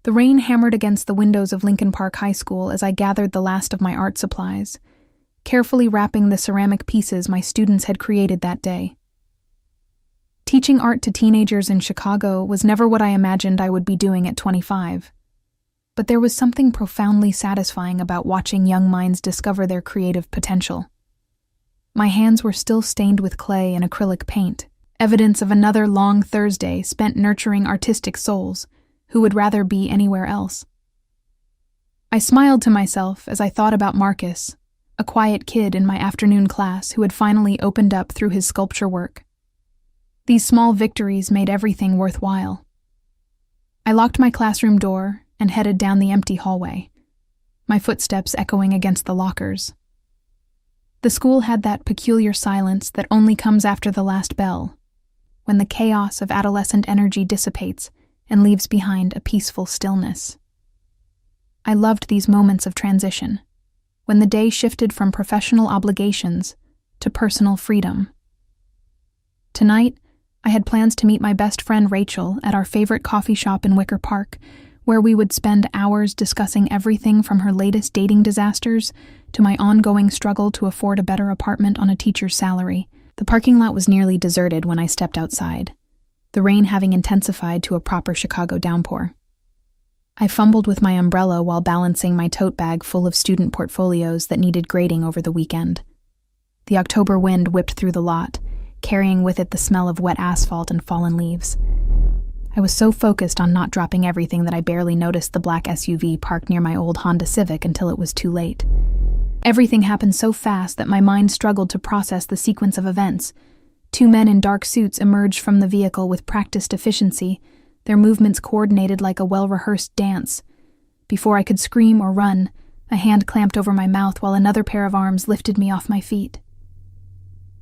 The rain hammered against the windows of Lincoln Park High School as I gathered the last of my art supplies, carefully wrapping the ceramic pieces my students had created that day. Teaching art to teenagers in Chicago was never what I imagined I would be doing at 25. But there was something profoundly satisfying about watching young minds discover their creative potential. My hands were still stained with clay and acrylic paint, evidence of another long Thursday spent nurturing artistic souls who would rather be anywhere else. I smiled to myself as I thought about Marcus, a quiet kid in my afternoon class who had finally opened up through his sculpture work. These small victories made everything worthwhile. I locked my classroom door and headed down the empty hallway, my footsteps echoing against the lockers. The school had that peculiar silence that only comes after the last bell, when the chaos of adolescent energy dissipates and leaves behind a peaceful stillness. I loved these moments of transition, when the day shifted from professional obligations to personal freedom. Tonight, I had plans to meet my best friend Rachel at our favorite coffee shop in Wicker Park, where we would spend hours discussing everything from her latest dating disasters to my ongoing struggle to afford a better apartment on a teacher's salary. The parking lot was nearly deserted when I stepped outside, the rain having intensified to a proper Chicago downpour. I fumbled with my umbrella while balancing my tote bag full of student portfolios that needed grading over the weekend. The October wind whipped through the lot, carrying with it the smell of wet asphalt and fallen leaves. I was so focused on not dropping everything that I barely noticed the black SUV parked near my old Honda Civic until it was too late. Everything happened so fast that my mind struggled to process the sequence of events. Two men in dark suits emerged from the vehicle with practiced efficiency, their movements coordinated like a well-rehearsed dance. Before I could scream or run, a hand clamped over my mouth while another pair of arms lifted me off my feet.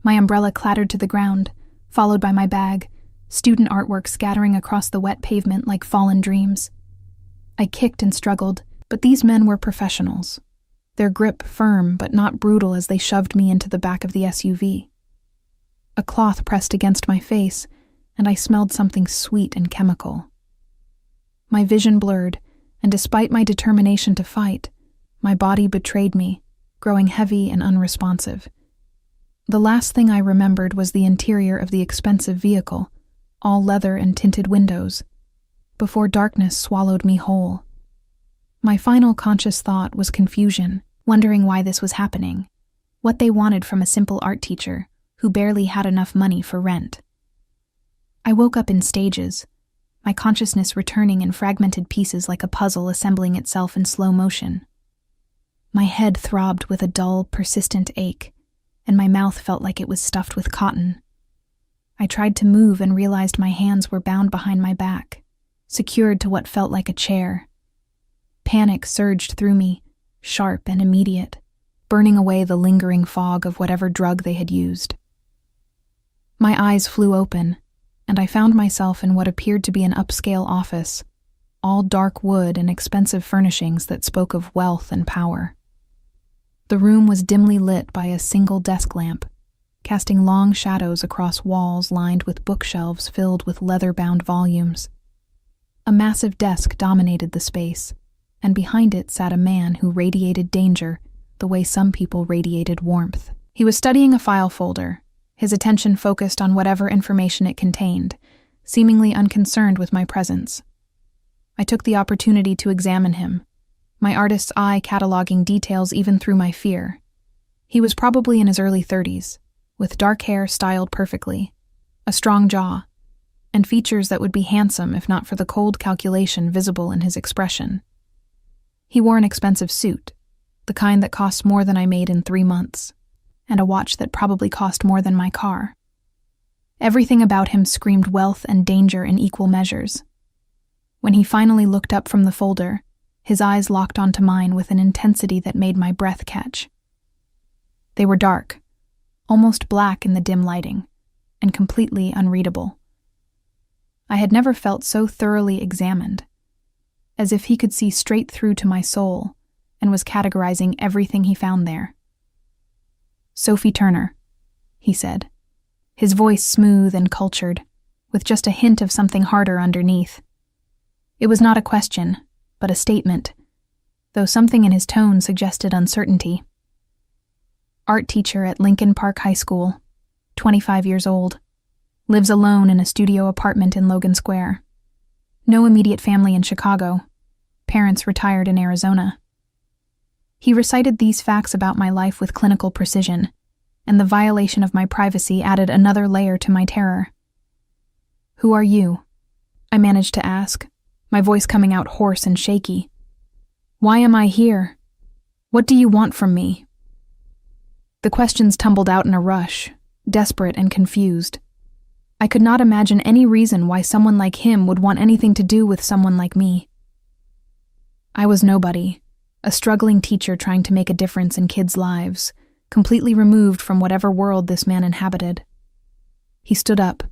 My umbrella clattered to the ground, followed by my bag, student artwork scattering across the wet pavement like fallen dreams. I kicked and struggled, but these men were professionals, their grip firm but not brutal as they shoved me into the back of the SUV. A cloth pressed against my face, and I smelled something sweet and chemical. My vision blurred, and despite my determination to fight, my body betrayed me, growing heavy and unresponsive. The last thing I remembered was the interior of the expensive vehicle, all leather and tinted windows, before darkness swallowed me whole. My final conscious thought was confusion, wondering why this was happening, what they wanted from a simple art teacher who barely had enough money for rent. I woke up in stages, my consciousness returning in fragmented pieces like a puzzle assembling itself in slow motion. My head throbbed with a dull, persistent ache, and my mouth felt like it was stuffed with cotton. I tried to move and realized my hands were bound behind my back, secured to what felt like a chair. Panic surged through me, sharp and immediate, burning away the lingering fog of whatever drug they had used. My eyes flew open, and I found myself in what appeared to be an upscale office, all dark wood and expensive furnishings that spoke of wealth and power. The room was dimly lit by a single desk lamp, casting long shadows across walls lined with bookshelves filled with leather-bound volumes. A massive desk dominated the space, and behind it sat a man who radiated danger the way some people radiated warmth. He was studying a file folder, his attention focused on whatever information it contained, seemingly unconcerned with my presence. I took the opportunity to examine him, my artist's eye cataloging details even through my fear. He was probably in his early 30s, with dark hair styled perfectly, a strong jaw, and features that would be handsome if not for the cold calculation visible in his expression. He wore an expensive suit, the kind that cost more than I made in 3 months, and a watch that probably cost more than my car. Everything about him screamed wealth and danger in equal measures. When he finally looked up from the folder, his eyes locked onto mine with an intensity that made my breath catch. They were dark, almost black in the dim lighting, and completely unreadable. I had never felt so thoroughly examined, as if he could see straight through to my soul and was categorizing everything he found there. "Sophie Turner," he said, his voice smooth and cultured, with just a hint of something harder underneath. It was not a question, but a statement, though something in his tone suggested uncertainty. Art teacher at Lincoln Park High School, 25 years old, lives alone in a studio apartment in Logan Square. No immediate family in Chicago. Parents retired in Arizona. He recited these facts about my life with clinical precision, and the violation of my privacy added another layer to my terror. "Who are you?" I managed to ask, my voice coming out hoarse and shaky. "Why am I here? What do you want from me?" The questions tumbled out in a rush, desperate and confused. I could not imagine any reason why someone like him would want anything to do with someone like me. I was nobody, a struggling teacher trying to make a difference in kids' lives, completely removed from whatever world this man inhabited. He stood up,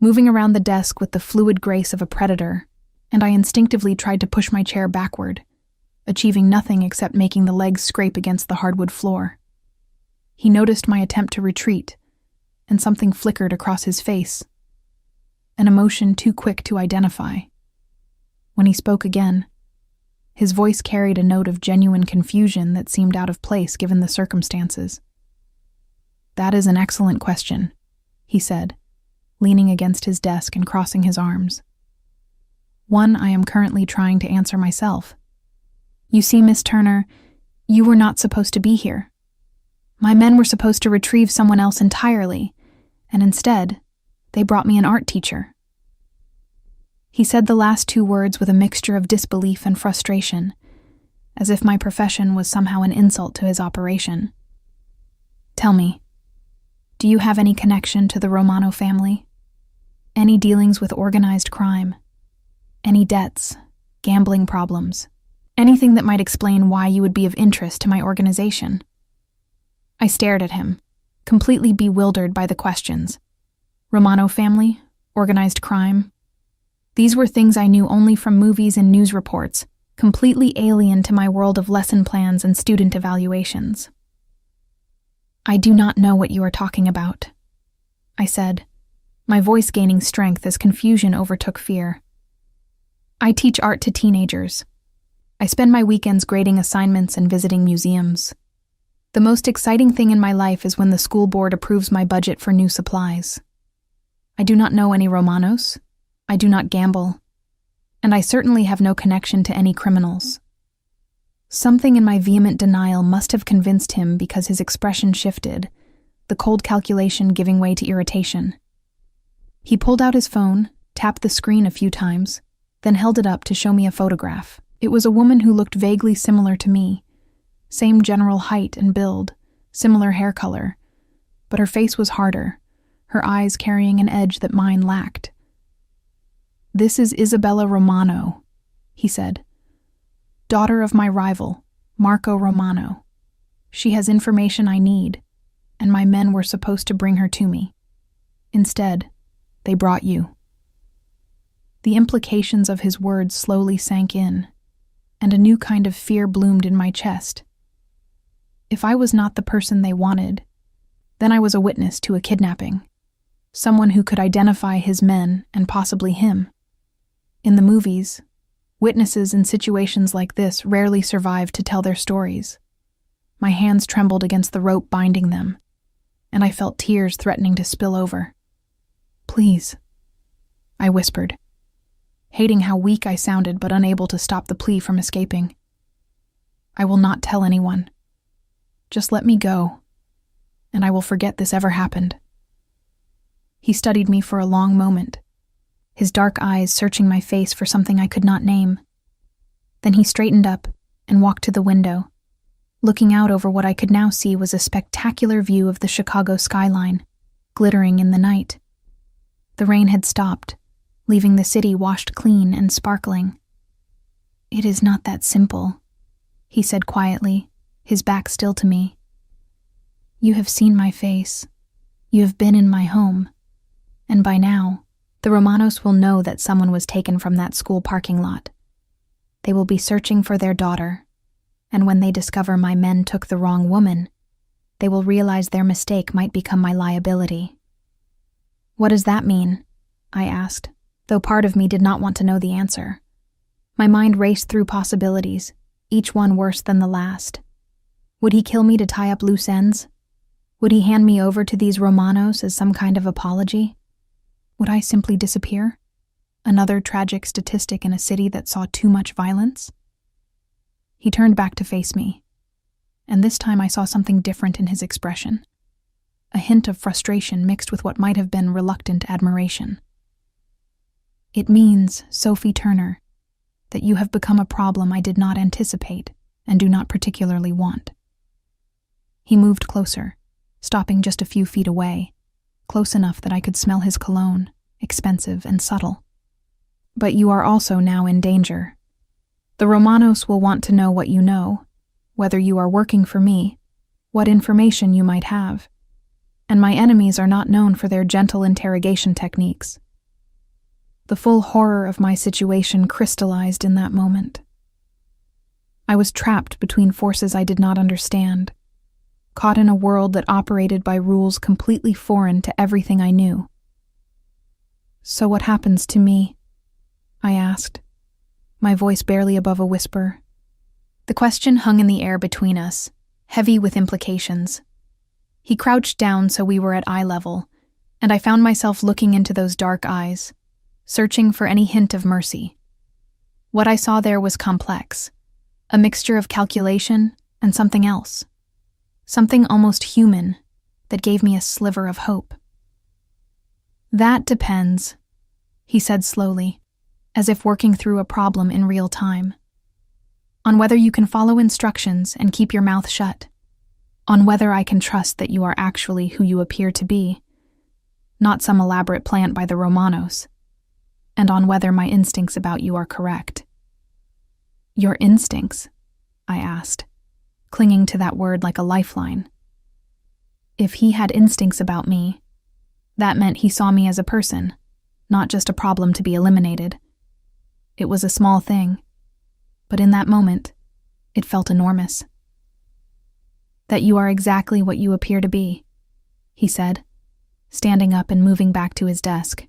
moving around the desk with the fluid grace of a predator, and I instinctively tried to push my chair backward, achieving nothing except making the legs scrape against the hardwood floor. He noticed my attempt to retreat, and something flickered across his face, an emotion too quick to identify. When he spoke again, his voice carried a note of genuine confusion that seemed out of place given the circumstances. "That is an excellent question," he said, leaning against his desk and crossing his arms. "One I am currently trying to answer myself. You see, Miss Turner, you were not supposed to be here. My men were supposed to retrieve someone else entirely, and instead, they brought me an art teacher." He said the last two words with a mixture of disbelief and frustration, as if my profession was somehow an insult to his operation. "Tell me, do you have any connection to the Romano family? Any dealings with organized crime? Any debts, gambling problems? Anything that might explain why you would be of interest to my organization?" I stared at him, completely bewildered by the questions. Romano family? Organized crime? These were things I knew only from movies and news reports, completely alien to my world of lesson plans and student evaluations. "I do not know what you are talking about," I said, my voice gaining strength as confusion overtook fear. "I teach art to teenagers. I spend my weekends grading assignments and visiting museums. The most exciting thing in my life is when the school board approves my budget for new supplies. I do not know any Romanos. I do not gamble. And I certainly have no connection to any criminals." Something in my vehement denial must have convinced him because his expression shifted, the cold calculation giving way to irritation. He pulled out his phone, tapped the screen a few times, then held it up to show me a photograph. It was a woman who looked vaguely similar to me. Same general height and build, similar hair color, but her face was harder, her eyes carrying an edge that mine lacked. "This is Isabella Romano," he said. "Daughter of my rival, Marco Romano. She has information I need, and my men were supposed to bring her to me. Instead, they brought you." The implications of his words slowly sank in, and a new kind of fear bloomed in my chest. If I was not the person they wanted, then I was a witness to a kidnapping, someone who could identify his men and possibly him. In the movies, witnesses in situations like this rarely survive to tell their stories. My hands trembled against the rope binding them, and I felt tears threatening to spill over. "Please," I whispered, hating how weak I sounded but unable to stop the plea from escaping. "I will not tell anyone. Just let me go, and I will forget this ever happened." He studied me for a long moment, his dark eyes searching my face for something I could not name. Then he straightened up and walked to the window, looking out over what I could now see was a spectacular view of the Chicago skyline, glittering in the night. The rain had stopped, leaving the city washed clean and sparkling. "It is not that simple," he said quietly, his back still to me. "You have seen my face. You have been in my home. And by now, the Romanos will know that someone was taken from that school parking lot. They will be searching for their daughter, and when they discover my men took the wrong woman, they will realize their mistake might become my liability." "What does that mean?" I asked, though part of me did not want to know the answer. My mind raced through possibilities, each one worse than the last. Would he kill me to tie up loose ends? Would he hand me over to these Romanos as some kind of apology? Would I simply disappear? Another tragic statistic in a city that saw too much violence? He turned back to face me, and this time I saw something different in his expression. A hint of frustration mixed with what might have been reluctant admiration. "It means, Sophie Turner, that you have become a problem I did not anticipate and do not particularly want." He moved closer, stopping just a few feet away, close enough that I could smell his cologne, expensive and subtle. "But you are also now in danger. The Romanos will want to know what you know, whether you are working for me, what information you might have, and my enemies are not known for their gentle interrogation techniques." The full horror of my situation crystallized in that moment. I was trapped between forces I did not understand, caught in a world that operated by rules completely foreign to everything I knew. "So what happens to me?" I asked, my voice barely above a whisper. The question hung in the air between us, heavy with implications. He crouched down so we were at eye level, and I found myself looking into those dark eyes, searching for any hint of mercy. What I saw there was complex, a mixture of calculation and something else. Something almost human that gave me a sliver of hope. "That depends," he said slowly, as if working through a problem in real time. "On whether you can follow instructions and keep your mouth shut. On whether I can trust that you are actually who you appear to be, not some elaborate plant by the Romanos. And on whether my instincts about you are correct." "Your instincts?" I asked, clinging to that word like a lifeline. If he had instincts about me, that meant he saw me as a person, not just a problem to be eliminated. It was a small thing, but in that moment, it felt enormous. "That you are exactly what you appear to be," he said, standing up and moving back to his desk.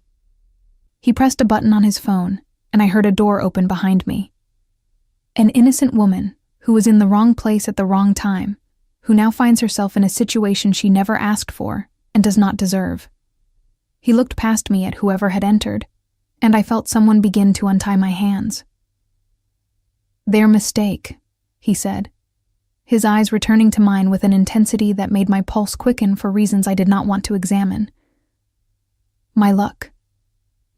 He pressed a button on his phone, and I heard a door open behind me. An innocent woman who was in the wrong place at the wrong time, who now finds herself in a situation she never asked for and does not deserve. He looked past me at whoever had entered, and I felt someone begin to untie my hands. "Their mistake," he said, his eyes returning to mine with an intensity that made my pulse quicken for reasons I did not want to examine. "My luck.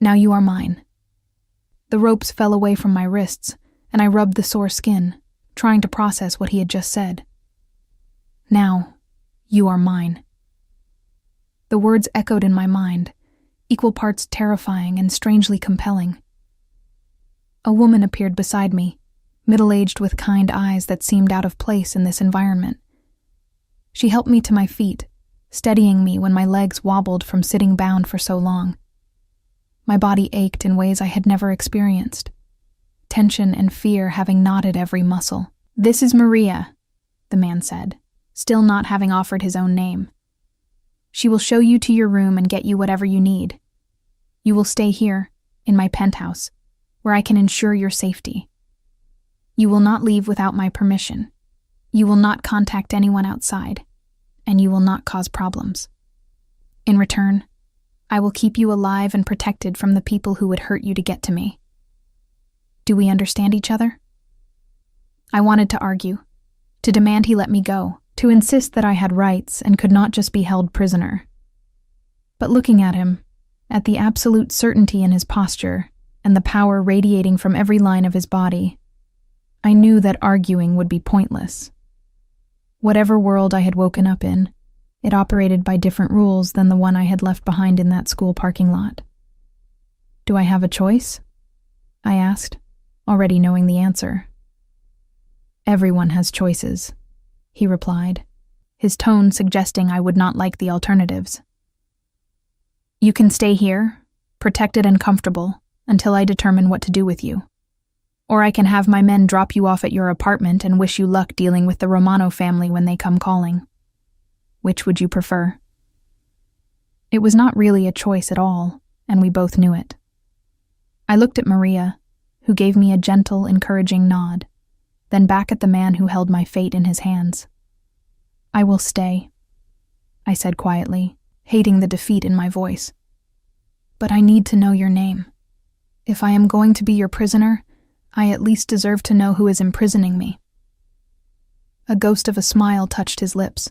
Now you are mine." The ropes fell away from my wrists, and I rubbed the sore skin, trying to process what he had just said. "Now, you are mine." The words echoed in my mind, equal parts terrifying and strangely compelling. A woman appeared beside me, middle-aged with kind eyes that seemed out of place in this environment. She helped me to my feet, steadying me when my legs wobbled from sitting bound for so long. My body ached in ways I had never experienced, tension and fear having knotted every muscle. "This is Maria," the man said, still not having offered his own name. "She will show you to your room and get you whatever you need. You will stay here, in my penthouse, where I can ensure your safety. You will not leave without my permission. You will not contact anyone outside, and you will not cause problems. In return, I will keep you alive and protected from the people who would hurt you to get to me. Do we understand each other?" I wanted to argue, to demand he let me go, to insist that I had rights and could not just be held prisoner. But looking at him, at the absolute certainty in his posture and the power radiating from every line of his body, I knew that arguing would be pointless. Whatever world I had woken up in, it operated by different rules than the one I had left behind in that school parking lot. "Do I have a choice?" I asked, already knowing the answer. "Everyone has choices," he replied, his tone suggesting I would not like the alternatives. "You can stay here, protected and comfortable, until I determine what to do with you. Or I can have my men drop you off at your apartment and wish you luck dealing with the Romano family when they come calling. Which would you prefer?" It was not really a choice at all, and we both knew it. I looked at Maria, who gave me a gentle, encouraging nod, then back at the man who held my fate in his hands. "I will stay," I said quietly, hating the defeat in my voice. "But I need to know your name. If I am going to be your prisoner, I at least deserve to know who is imprisoning me." A ghost of a smile touched his lips,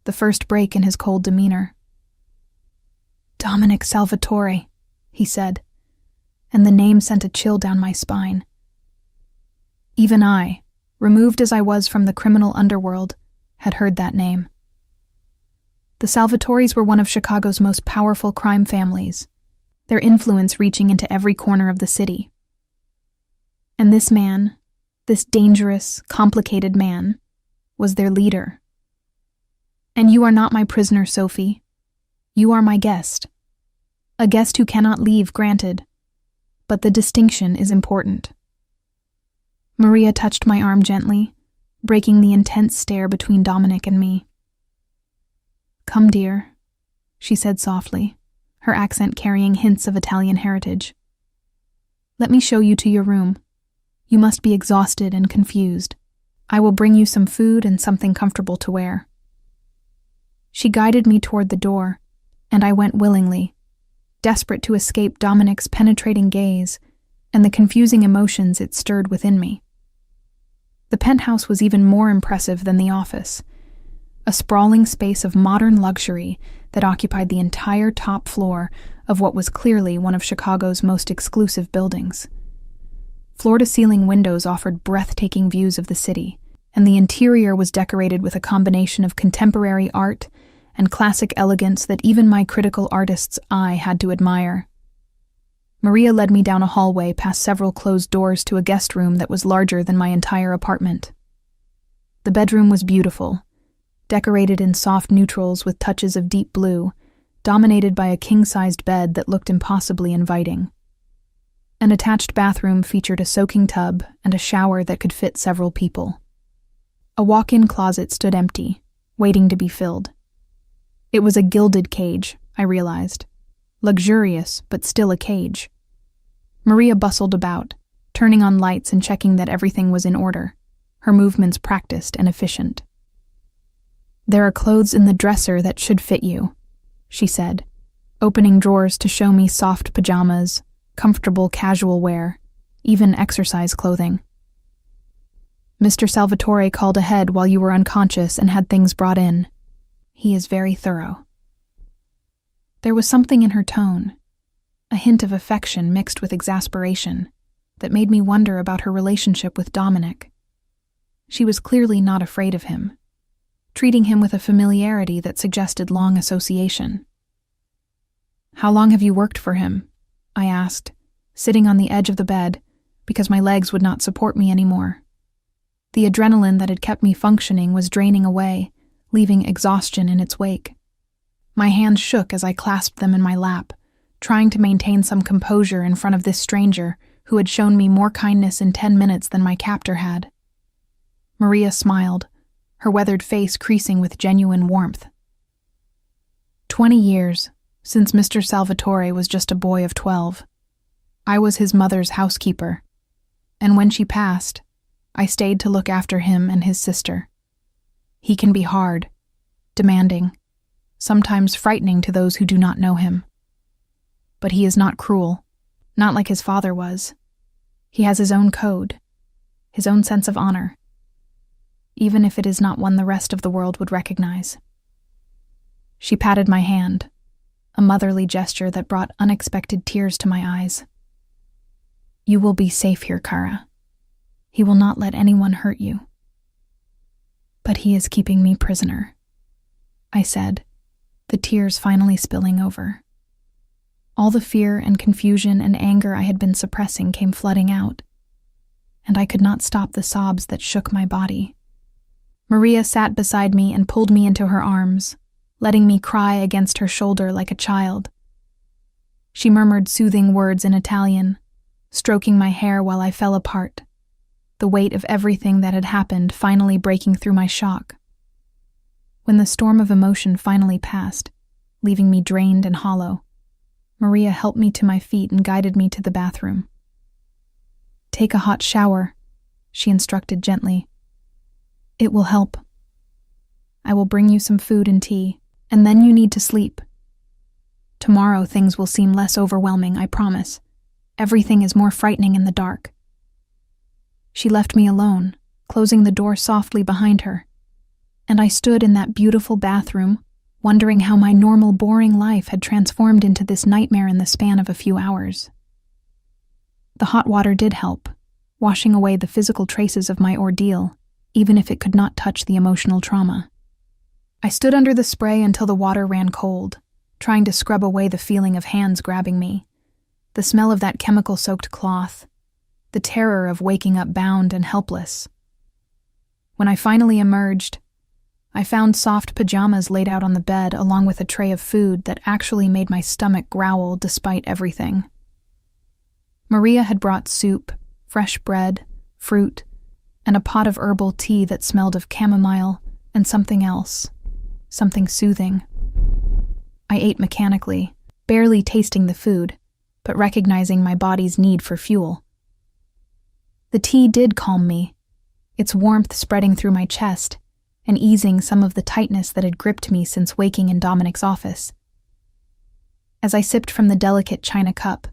the first break in his cold demeanor. "Dominic Salvatore," he said, and the name sent a chill down my spine. Even I, removed as I was from the criminal underworld, had heard that name. The Salvatores were one of Chicago's most powerful crime families, their influence reaching into every corner of the city. And this man, this dangerous, complicated man, was their leader. "And you are not my prisoner, Sophie. You are my guest. A guest who cannot leave, granted, but the distinction is important." Maria touched my arm gently, breaking the intense stare between Dominic and me. "Come, dear," she said softly, her accent carrying hints of Italian heritage. "Let me show you to your room. You must be exhausted and confused. I will bring you some food and something comfortable to wear." She guided me toward the door, and I went willingly, desperate to escape Dominic's penetrating gaze and the confusing emotions it stirred within me. The penthouse was even more impressive than the office, a sprawling space of modern luxury that occupied the entire top floor of what was clearly one of Chicago's most exclusive buildings. Floor-to-ceiling windows offered breathtaking views of the city, and the interior was decorated with a combination of contemporary art and classic elegance that even my critical artist's eye had to admire. Maria led me down a hallway past several closed doors to a guest room that was larger than my entire apartment. The bedroom was beautiful, decorated in soft neutrals with touches of deep blue, dominated by a king-sized bed that looked impossibly inviting. An attached bathroom featured a soaking tub and a shower that could fit several people. A walk-in closet stood empty, waiting to be filled. It was a gilded cage, I realized. Luxurious, but still a cage. Maria bustled about, turning on lights and checking that everything was in order, her movements practiced and efficient. "There are clothes in the dresser that should fit you," she said, opening drawers to show me soft pajamas, comfortable casual wear, even exercise clothing. "Mr. Salvatore called ahead while you were unconscious and had things brought in. He is very thorough." There was something in her tone, a hint of affection mixed with exasperation, that made me wonder about her relationship with Dominic. She was clearly not afraid of him, treating him with a familiarity that suggested long association. "How long have you worked for him?" I asked, sitting on the edge of the bed because my legs would not support me anymore. The adrenaline that had kept me functioning was draining away, leaving exhaustion in its wake. My hands shook as I clasped them in my lap, trying to maintain some composure in front of this stranger who had shown me more kindness in 10 minutes than my captor had. Maria smiled, her weathered face creasing with genuine warmth. 20 years, since Mr. Salvatore was just a boy of 12. I was his mother's housekeeper, and when she passed, I stayed to look after him and his sister. He can be hard, demanding, sometimes frightening to those who do not know him. But he is not cruel, not like his father was. He has his own code, his own sense of honor, even if it is not one the rest of the world would recognize. She patted my hand, a motherly gesture that brought unexpected tears to my eyes. "You will be safe here, Kara. He will not let anyone hurt you." "But he is keeping me prisoner," I said, the tears finally spilling over. All the fear and confusion and anger I had been suppressing came flooding out, and I could not stop the sobs that shook my body. Maria sat beside me and pulled me into her arms, letting me cry against her shoulder like a child. She murmured soothing words in Italian, stroking my hair while I fell apart, the weight of everything that had happened finally breaking through my shock. When the storm of emotion finally passed, leaving me drained and hollow, Maria helped me to my feet and guided me to the bathroom. Take a hot shower, she instructed gently. It will help. I will bring you some food and tea, and then you need to sleep. Tomorrow things will seem less overwhelming, I promise. Everything is more frightening in the dark. She left me alone, closing the door softly behind her, and I stood in that beautiful bathroom, wondering how my normal, boring life had transformed into this nightmare in the span of a few hours. The hot water did help, washing away the physical traces of my ordeal, even if it could not touch the emotional trauma. I stood under the spray until the water ran cold, trying to scrub away the feeling of hands grabbing me, the smell of that chemical-soaked cloth, the terror of waking up bound and helpless. When I finally emerged, I found soft pajamas laid out on the bed along with a tray of food that actually made my stomach growl despite everything. Maria had brought soup, fresh bread, fruit, and a pot of herbal tea that smelled of chamomile and something else, something soothing. I ate mechanically, barely tasting the food, but recognizing my body's need for fuel. The tea did calm me, its warmth spreading through my chest and easing some of the tightness that had gripped me since waking in Dominic's office. As I sipped from the delicate china cup,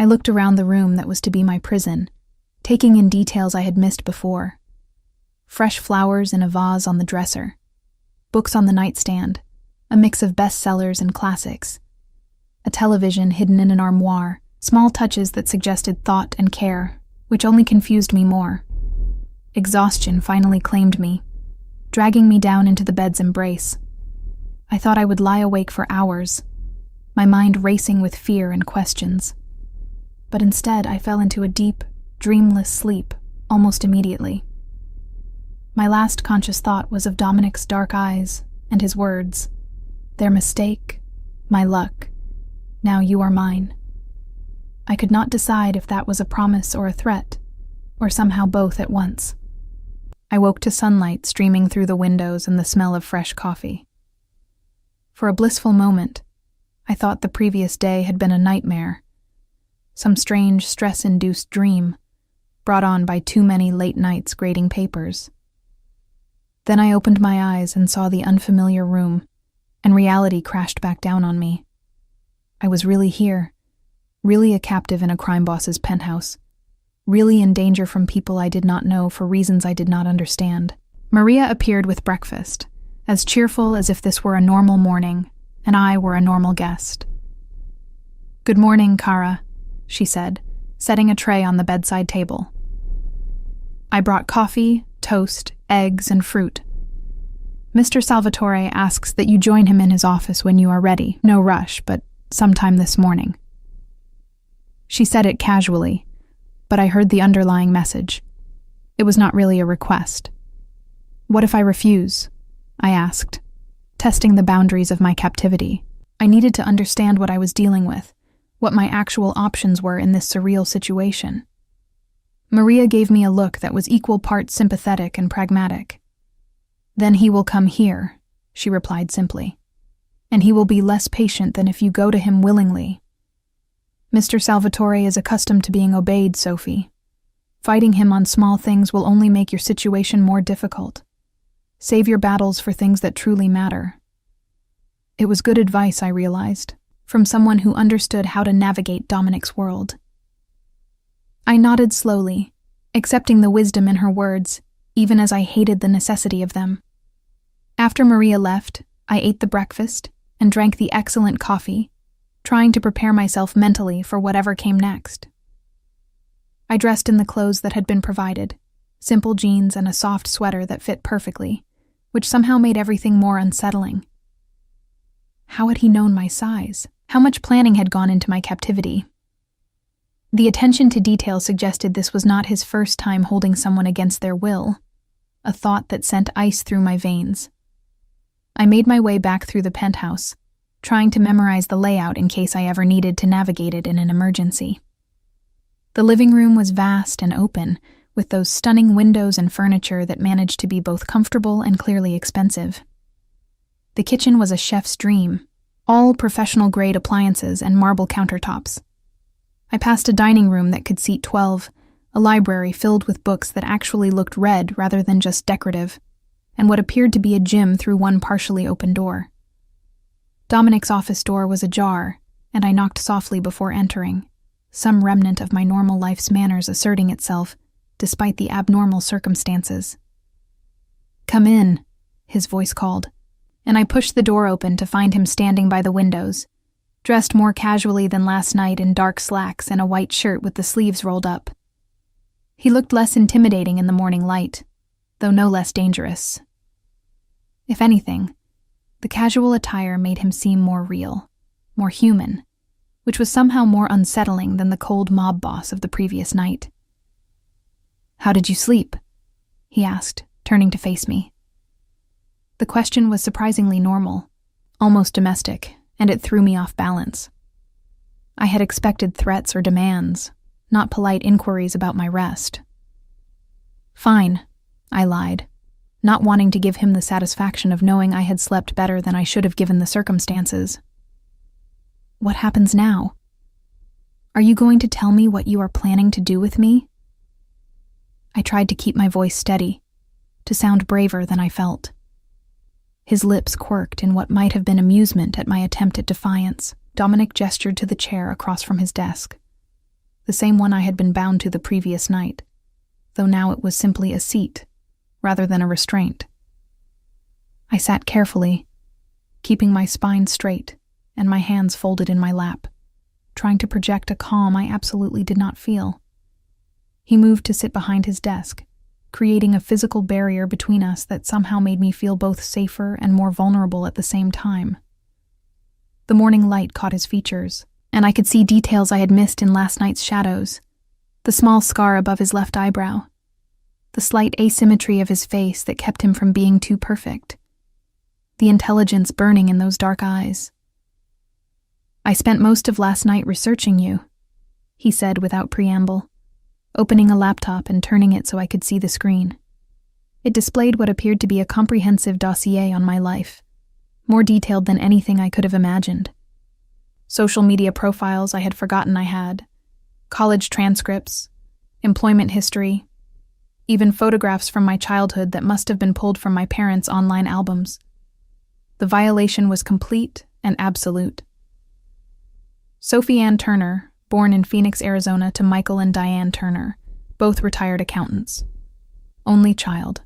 I looked around the room that was to be my prison, taking in details I had missed before. Fresh flowers in a vase on the dresser, books on the nightstand, a mix of bestsellers and classics, a television hidden in an armoire, small touches that suggested thought and care, which only confused me more. Exhaustion finally claimed me, dragging me down into the bed's embrace. I thought I would lie awake for hours, my mind racing with fear and questions. But instead, I fell into a deep, dreamless sleep almost immediately. My last conscious thought was of Dominic's dark eyes and his words, "Their mistake, my luck. Now you are mine." I could not decide if that was a promise or a threat, or somehow both at once. I woke to sunlight streaming through the windows and the smell of fresh coffee. For a blissful moment, I thought the previous day had been a nightmare, some strange stress-induced dream, brought on by too many late nights grading papers. Then I opened my eyes and saw the unfamiliar room, and reality crashed back down on me. I was really here, really a captive in a crime boss's penthouse, really in danger from people I did not know for reasons I did not understand. Maria appeared with breakfast, as cheerful as if this were a normal morning, and I were a normal guest. "Good morning, Kara," she said, setting a tray on the bedside table. "I brought coffee, toast, eggs, and fruit. Mr. Salvatore asks that you join him in his office when you are ready. No rush, but sometime this morning." She said it casually, but I heard the underlying message. It was not really a request. "What if I refuse?" I asked, testing the boundaries of my captivity. I needed to understand what I was dealing with, what my actual options were in this surreal situation. Maria gave me a look that was equal parts sympathetic and pragmatic. "Then he will come here," she replied simply, "and he will be less patient than if you go to him willingly. Mr. Salvatore is accustomed to being obeyed, Sophie. Fighting him on small things will only make your situation more difficult. Save your battles for things that truly matter." It was good advice, I realized, from someone who understood how to navigate Dominic's world. I nodded slowly, accepting the wisdom in her words, even as I hated the necessity of them. After Maria left, I ate the breakfast and drank the excellent coffee, trying to prepare myself mentally for whatever came next. I dressed in the clothes that had been provided, simple jeans and a soft sweater that fit perfectly, which somehow made everything more unsettling. How had he known my size? How much planning had gone into my captivity? The attention to detail suggested this was not his first time holding someone against their will, a thought that sent ice through my veins. I made my way back through the penthouse, trying to memorize the layout in case I ever needed to navigate it in an emergency. The living room was vast and open, with those stunning windows and furniture that managed to be both comfortable and clearly expensive. The kitchen was a chef's dream, all professional-grade appliances and marble countertops. I passed a dining room that could seat 12, a library filled with books that actually looked read rather than just decorative, and what appeared to be a gym through one partially open door. Dominic's office door was ajar, and I knocked softly before entering, some remnant of my normal life's manners asserting itself, despite the abnormal circumstances. "Come in," his voice called, and I pushed the door open to find him standing by the windows, dressed more casually than last night in dark slacks and a white shirt with the sleeves rolled up. He looked less intimidating in the morning light, though no less dangerous. If anything, the casual attire made him seem more real, more human, which was somehow more unsettling than the cold mob boss of the previous night. "How did you sleep?" he asked, turning to face me. The question was surprisingly normal, almost domestic, and it threw me off balance. I had expected threats or demands, not polite inquiries about my rest. "Fine," I lied, not wanting to give him the satisfaction of knowing I had slept better than I should have given the circumstances. "What happens now? Are you going to tell me what you are planning to do with me?" I tried to keep my voice steady, to sound braver than I felt. His lips quirked in what might have been amusement at my attempt at defiance. Dominic gestured to the chair across from his desk, the same one I had been bound to the previous night, though now it was simply a seat, rather than a restraint. I sat carefully, keeping my spine straight and my hands folded in my lap, trying to project a calm I absolutely did not feel. He moved to sit behind his desk, creating a physical barrier between us that somehow made me feel both safer and more vulnerable at the same time. The morning light caught his features, and I could see details I had missed in last night's shadows. The small scar above his left eyebrow, the slight asymmetry of his face that kept him from being too perfect, the intelligence burning in those dark eyes. "I spent most of last night researching you," he said without preamble, opening a laptop and turning it so I could see the screen. It displayed what appeared to be a comprehensive dossier on my life, more detailed than anything I could have imagined. Social media profiles I had forgotten I had, college transcripts, employment history, even photographs from my childhood that must have been pulled from my parents' online albums. The violation was complete and absolute. Sophie Ann Turner, born in Phoenix, Arizona to Michael and Diane Turner, both retired accountants. Only child.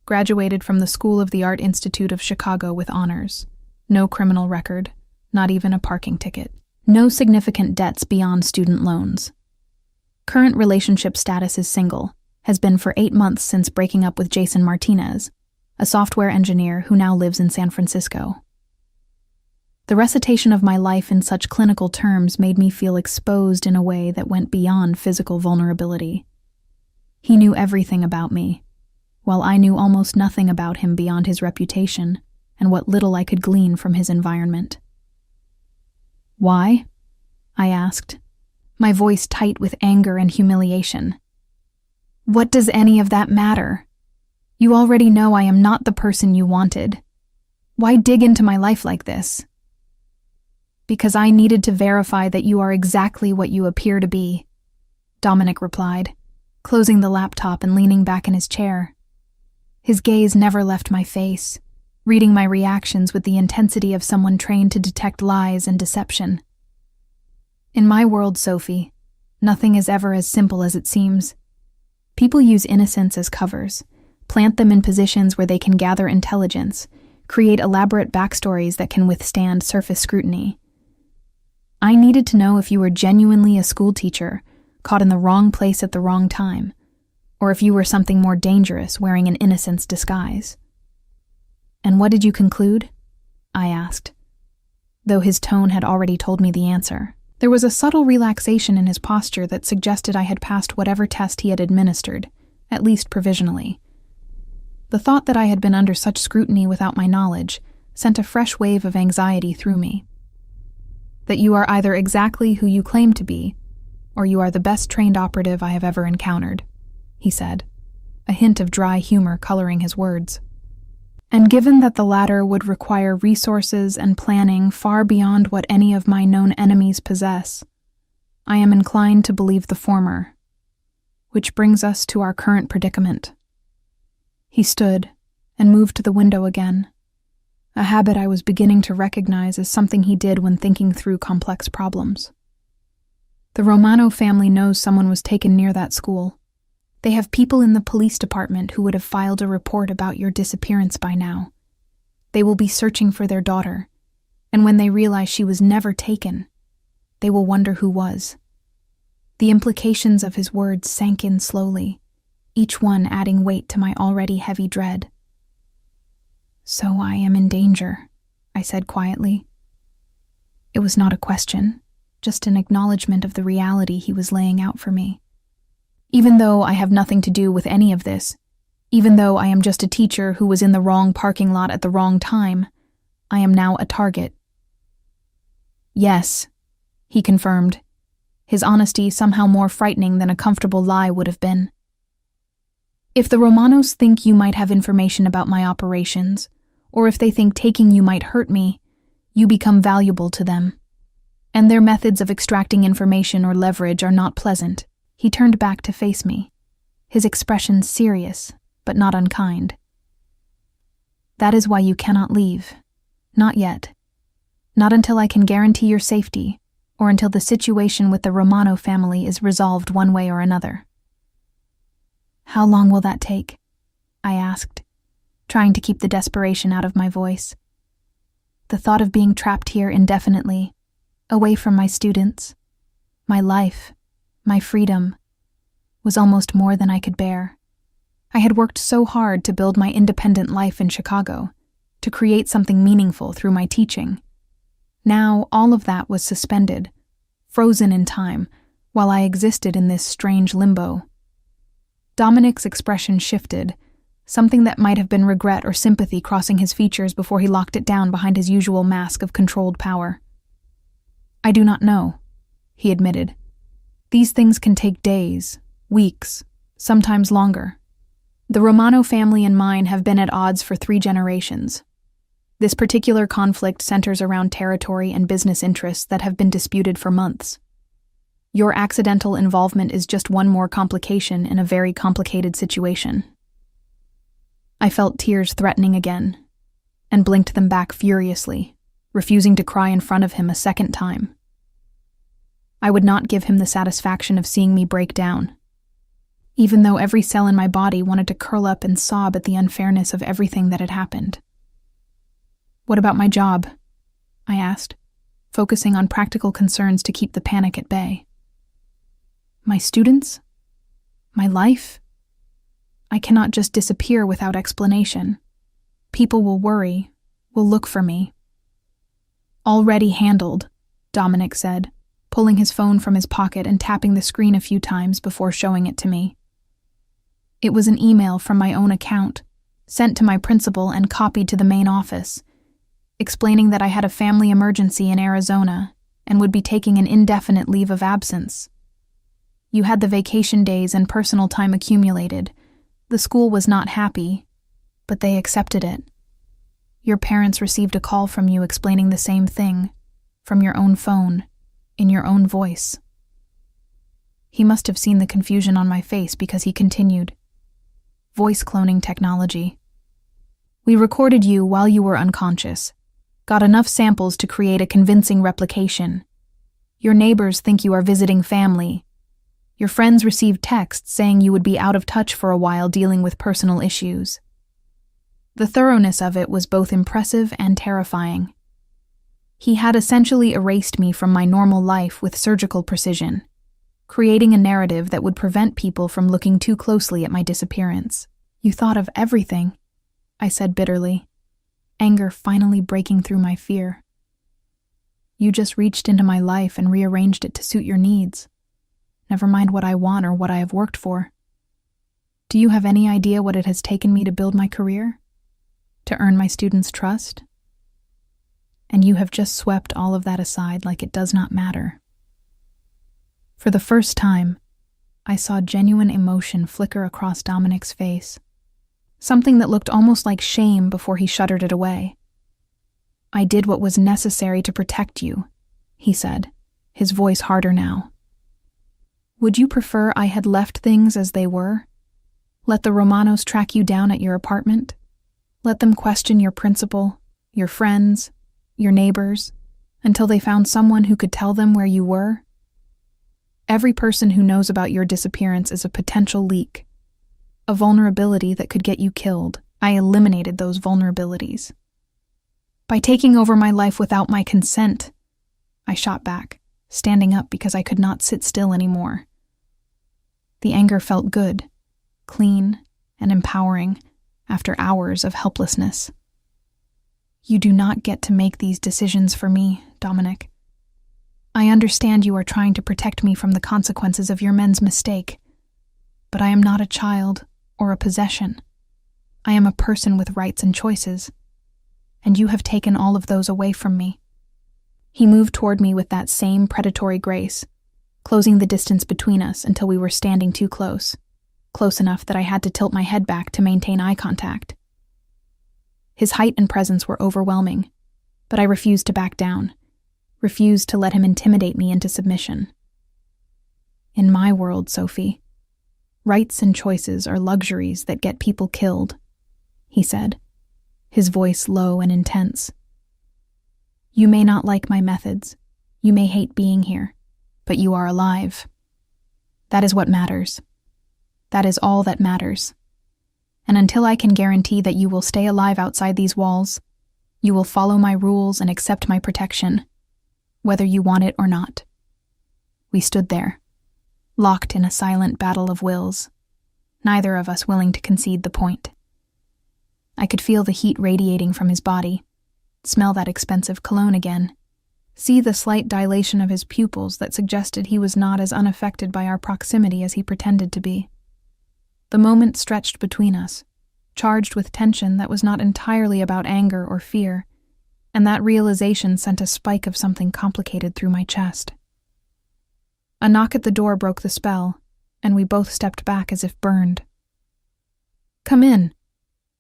Graduated from the School of the Art Institute of Chicago with honors. No criminal record, not even a parking ticket. No significant debts beyond student loans. Current relationship status is single, has been for 8 months since breaking up with Jason Martinez, a software engineer who now lives in San Francisco. The recitation of my life in such clinical terms made me feel exposed in a way that went beyond physical vulnerability. He knew everything about me, while I knew almost nothing about him beyond his reputation and what little I could glean from his environment. "Why?" I asked, my voice tight with anger and humiliation. "What does any of that matter? You already know I am not the person you wanted. Why dig into my life like this?" "Because I needed to verify that you are exactly what you appear to be," Dominic replied, closing the laptop and leaning back in his chair. His gaze never left my face, reading my reactions with the intensity of someone trained to detect lies and deception. "In my world, Sophie, nothing is ever as simple as it seems. People use innocence as covers, plant them in positions where they can gather intelligence, create elaborate backstories that can withstand surface scrutiny. I needed to know if you were genuinely a schoolteacher, caught in the wrong place at the wrong time, or if you were something more dangerous wearing an innocence disguise." "And what did you conclude?" I asked, though his tone had already told me the answer. There was a subtle relaxation in his posture that suggested I had passed whatever test he had administered, at least provisionally. The thought that I had been under such scrutiny without my knowledge sent a fresh wave of anxiety through me. "That you are either exactly who you claim to be, or you are the best trained operative I have ever encountered," he said, a hint of dry humor coloring his words. "And given that the latter would require resources and planning far beyond what any of my known enemies possess, I am inclined to believe the former, Which brings us to our current predicament. He stood and moved to the window again, a habit I was beginning to recognize as something he did when thinking through complex problems. The Romano family knows someone was taken near that school. They have people in the police department who would have filed a report about your disappearance by now. They will be searching for their daughter, and when they realize she was never taken, they will wonder who was. The implications of his words sank in slowly, each one adding weight to my already heavy dread. "So I am in danger," I said quietly. It was not a question, just an acknowledgement of the reality he was laying out for me. Even though I have nothing to do with any of this, even though I am just a teacher who was in the wrong parking lot at the wrong time, I am now a target. "Yes," he confirmed, his honesty somehow more frightening than a comfortable lie would have been. "If the Romanos think you might have information about my operations, or if they think taking you might hurt me, you become valuable to them. And their methods of extracting information or leverage are not pleasant." He turned back to face me, his expression serious, but not unkind. "That is why you cannot leave. Not yet. Not until I can guarantee your safety, or until the situation with the Romano family is resolved one way or another." "How long will that take?" I asked, trying to keep the desperation out of my voice. The thought of being trapped here indefinitely, away from my students, my life, my freedom, was almost more than I could bear. I had worked so hard to build my independent life in Chicago, to create something meaningful through my teaching. Now all of that was suspended, frozen in time, while I existed in this strange limbo. Dominic's expression shifted, something that might have been regret or sympathy crossing his features before he locked it down behind his usual mask of controlled power. "I do not know," he admitted. "These things can take days, weeks, sometimes longer. The Romano family and mine have been at odds for 3 generations. This particular conflict centers around territory and business interests that have been disputed for months. Your accidental involvement is just one more complication in a very complicated situation." I felt tears threatening again, and blinked them back furiously, refusing to cry in front of him a second time. I would not give him the satisfaction of seeing me break down, even though every cell in my body wanted to curl up and sob at the unfairness of everything that had happened. "What about my job?" I asked, focusing on practical concerns to keep the panic at bay. "My students? My life? I cannot just disappear without explanation. People will worry, will look for me." "Already handled," Dominic said, pulling his phone from his pocket and tapping the screen a few times before showing it to me. It was an email from my own account, sent to my principal and copied to the main office, explaining that I had a family emergency in Arizona and would be taking an indefinite leave of absence. "You had the vacation days and personal time accumulated. The school was not happy, but they accepted it. Your parents received a call from you explaining the same thing, from your own phone, in your own voice." He must have seen the confusion on my face because he continued. "Voice cloning technology. We recorded you while you were unconscious, got enough samples to create a convincing replication. Your neighbors think you are visiting family. Your friends received texts saying you would be out of touch for a while dealing with personal issues." The thoroughness of it was both impressive and terrifying. He had essentially erased me from my normal life with surgical precision, creating a narrative that would prevent people from looking too closely at my disappearance. "You thought of everything," I said bitterly, anger finally breaking through my fear. "You just reached into my life and rearranged it to suit your needs. Never mind what I want or what I have worked for. Do you have any idea what it has taken me to build my career? To earn my students' trust? And you have just swept all of that aside like it does not matter." For the first time, I saw genuine emotion flicker across Dominic's face, something that looked almost like shame before he shuddered it away. "I did what was necessary to protect you," he said, his voice harder now. Would you prefer I had left things as they were? Let the Romanos track you down at your apartment? Let them question your principal, your friends, your neighbors, until they found someone who could tell them where you were? Every person who knows about your disappearance is a potential leak, a vulnerability that could get you killed. I eliminated those vulnerabilities. By taking over my life without my consent, I shot back, standing up because I could not sit still anymore. The anger felt good, clean, and empowering after hours of helplessness. You do not get to make these decisions for me, Dominic. I understand you are trying to protect me from the consequences of your men's mistake, but I am not a child or a possession. I am a person with rights and choices, and you have taken all of those away from me. He moved toward me with that same predatory grace, closing the distance between us until we were standing too close enough that I had to tilt my head back to maintain eye contact. His height and presence were overwhelming, but I refused to back down, refused to let him intimidate me into submission. In my world, Sophie, rights and choices are luxuries that get people killed, he said, his voice low and intense. You may not like my methods, you may hate being here, but you are alive. That is what matters. That is all that matters. And until I can guarantee that you will stay alive outside these walls, you will follow my rules and accept my protection, whether you want it or not. We stood there, locked in a silent battle of wills, neither of us willing to concede the point. I could feel the heat radiating from his body, smell that expensive cologne again, see the slight dilation of his pupils that suggested he was not as unaffected by our proximity as he pretended to be. The moment stretched between us, charged with tension that was not entirely about anger or fear, and that realization sent a spike of something complicated through my chest. A knock at the door broke the spell, and we both stepped back as if burned. "Come in,"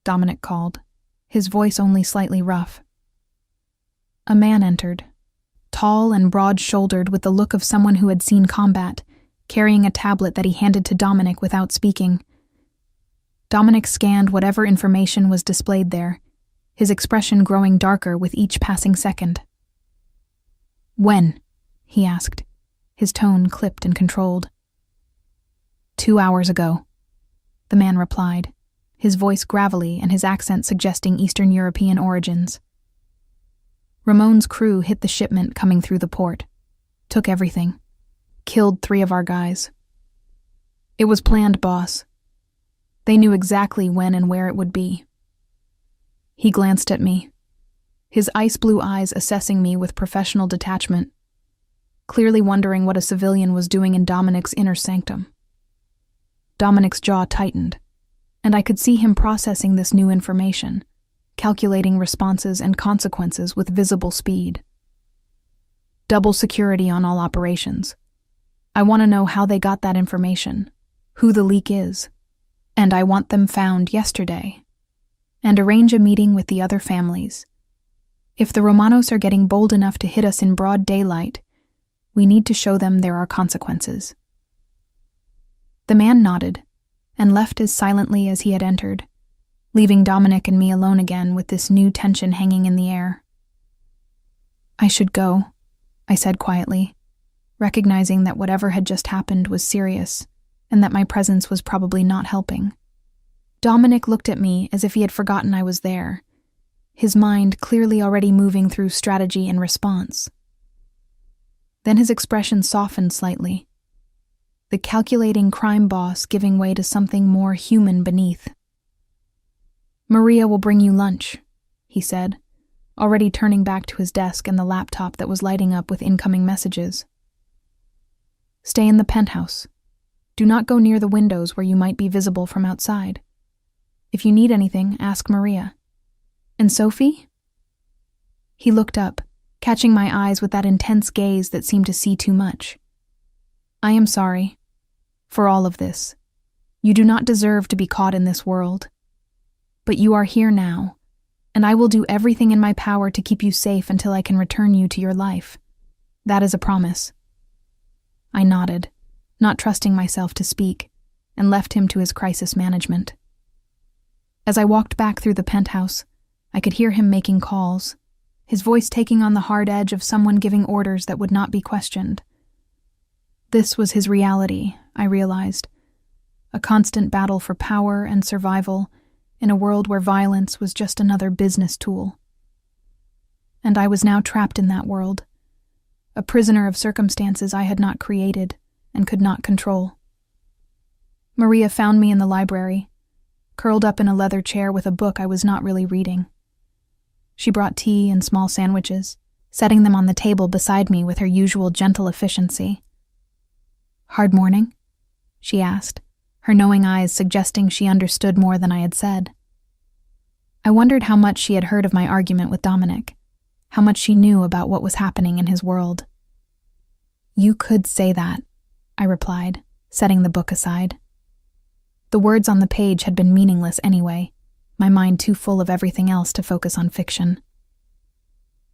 Dominic called, his voice only slightly rough. A man entered, tall and broad-shouldered with the look of someone who had seen combat, carrying a tablet that he handed to Dominic without speaking. Dominic scanned whatever information was displayed there, his expression growing darker with each passing second. "When?" he asked, his tone clipped and controlled. 2 hours ago, the man replied, his voice gravelly and his accent suggesting Eastern European origins. Ramon's crew hit the shipment coming through the port, took everything, killed 3 of our guys. It was planned, boss. They knew exactly when and where it would be. He glanced at me, his ice-blue eyes assessing me with professional detachment, clearly wondering what a civilian was doing in Dominic's inner sanctum. Dominic's jaw tightened, and I could see him processing this new information, calculating responses and consequences with visible speed. Double security on all operations. I want to know how they got that information, who the leak is, and I want them found yesterday, and arrange a meeting with the other families. If the Romanos are getting bold enough to hit us in broad daylight, we need to show them there are consequences. The man nodded and left as silently as he had entered, leaving Dominic and me alone again with this new tension hanging in the air. "I should go," I said quietly, recognizing that whatever had just happened was serious, and that my presence was probably not helping. Dominic looked at me as if he had forgotten I was there, his mind clearly already moving through strategy and response. Then his expression softened slightly, the calculating crime boss giving way to something more human beneath. "Maria will bring you lunch," he said, already turning back to his desk and the laptop that was lighting up with incoming messages. "Stay in the penthouse. Do not go near the windows where you might be visible from outside. If you need anything, ask Maria. And Sophie?" He looked up, catching my eyes with that intense gaze that seemed to see too much. "I am sorry. For all of this. You do not deserve to be caught in this world. But you are here now, and I will do everything in my power to keep you safe until I can return you to your life. That is a promise." I nodded, not trusting myself to speak, and left him to his crisis management. As I walked back through the penthouse, I could hear him making calls, his voice taking on the hard edge of someone giving orders that would not be questioned. This was his reality, I realized, a constant battle for power and survival in a world where violence was just another business tool. And I was now trapped in that world, a prisoner of circumstances I had not created and could not control. Maria found me in the library, curled up in a leather chair with a book I was not really reading. She brought tea and small sandwiches, setting them on the table beside me with her usual gentle efficiency. "Hard morning?" she asked, her knowing eyes suggesting she understood more than I had said. I wondered how much she had heard of my argument with Dominic, how much she knew about what was happening in his world. "You could say that," I replied, setting the book aside. The words on the page had been meaningless anyway, my mind too full of everything else to focus on fiction.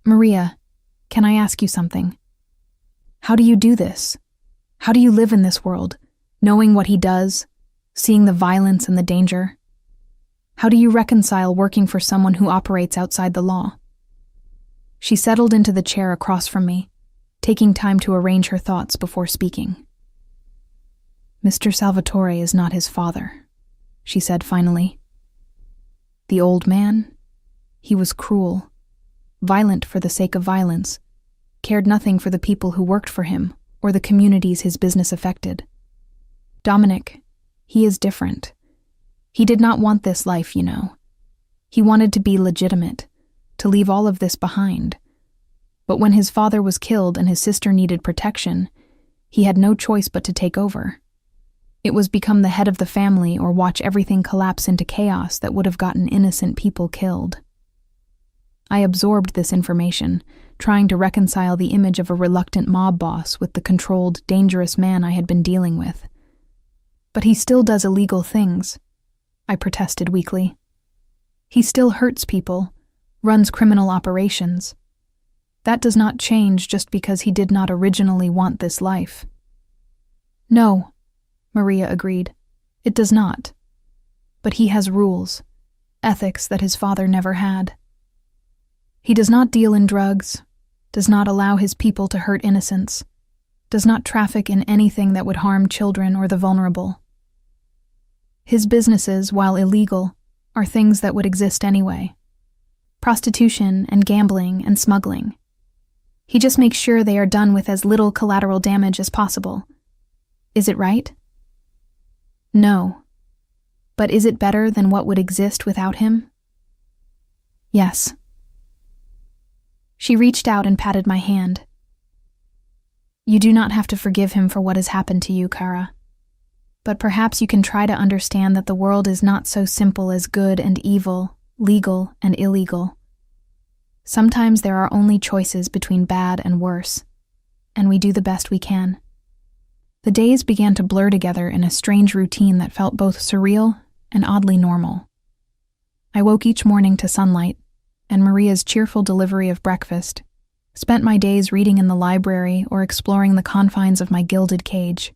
"Maria, can I ask you something? How do you do this? How do you live in this world, knowing what he does, seeing the violence and the danger? How do you reconcile working for someone who operates outside the law?" She settled into the chair across from me, taking time to arrange her thoughts before speaking. "Mr. Salvatore is not his father," she said finally. "The old man, he was cruel, violent for the sake of violence, cared nothing for the people who worked for him or the communities his business affected. Dominic, he is different. He did not want this life, you know. He wanted to be legitimate, to leave all of this behind. But when his father was killed and his sister needed protection, he had no choice but to take over. It was become the head of the family or watch everything collapse into chaos that would have gotten innocent people killed." I absorbed this information, trying to reconcile the image of a reluctant mob boss with the controlled, dangerous man I had been dealing with. "But he still does illegal things," I protested weakly. "He still hurts people, runs criminal operations. That does not change just because he did not originally want this life." "No," Maria agreed. "It does not. But he has rules, ethics that his father never had. He does not deal in drugs, does not allow his people to hurt innocents, does not traffic in anything that would harm children or the vulnerable. His businesses, while illegal, are things that would exist anyway. Prostitution and gambling and smuggling. He just makes sure they are done with as little collateral damage as possible. Is it right?" "No. But is it better than what would exist without him?" "Yes." She reached out and patted my hand. "You do not have to forgive him for what has happened to you, Kara. But perhaps you can try to understand that the world is not so simple as good and evil, legal and illegal. Sometimes there are only choices between bad and worse, and we do the best we can." The days began to blur together in a strange routine that felt both surreal and oddly normal. I woke each morning to sunlight and Maria's cheerful delivery of breakfast, spent my days reading in the library or exploring the confines of my gilded cage,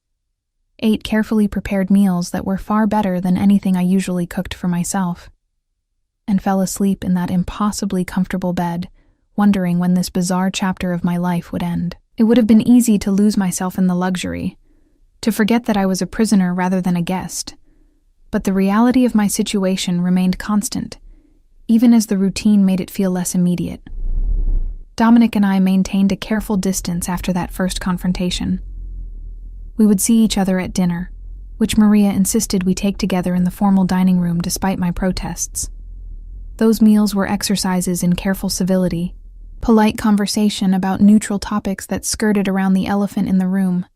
ate carefully prepared meals that were far better than anything I usually cooked for myself, and fell asleep in that impossibly comfortable bed, wondering when this bizarre chapter of my life would end. It would have been easy to lose myself in the luxury, to forget that I was a prisoner rather than a guest. But the reality of my situation remained constant, even as the routine made it feel less immediate. Dominic and I maintained a careful distance after that first confrontation. We would see each other at dinner, which Maria insisted we take together in the formal dining room despite my protests. Those meals were exercises in careful civility, polite conversation about neutral topics that skirted around the elephant in the room.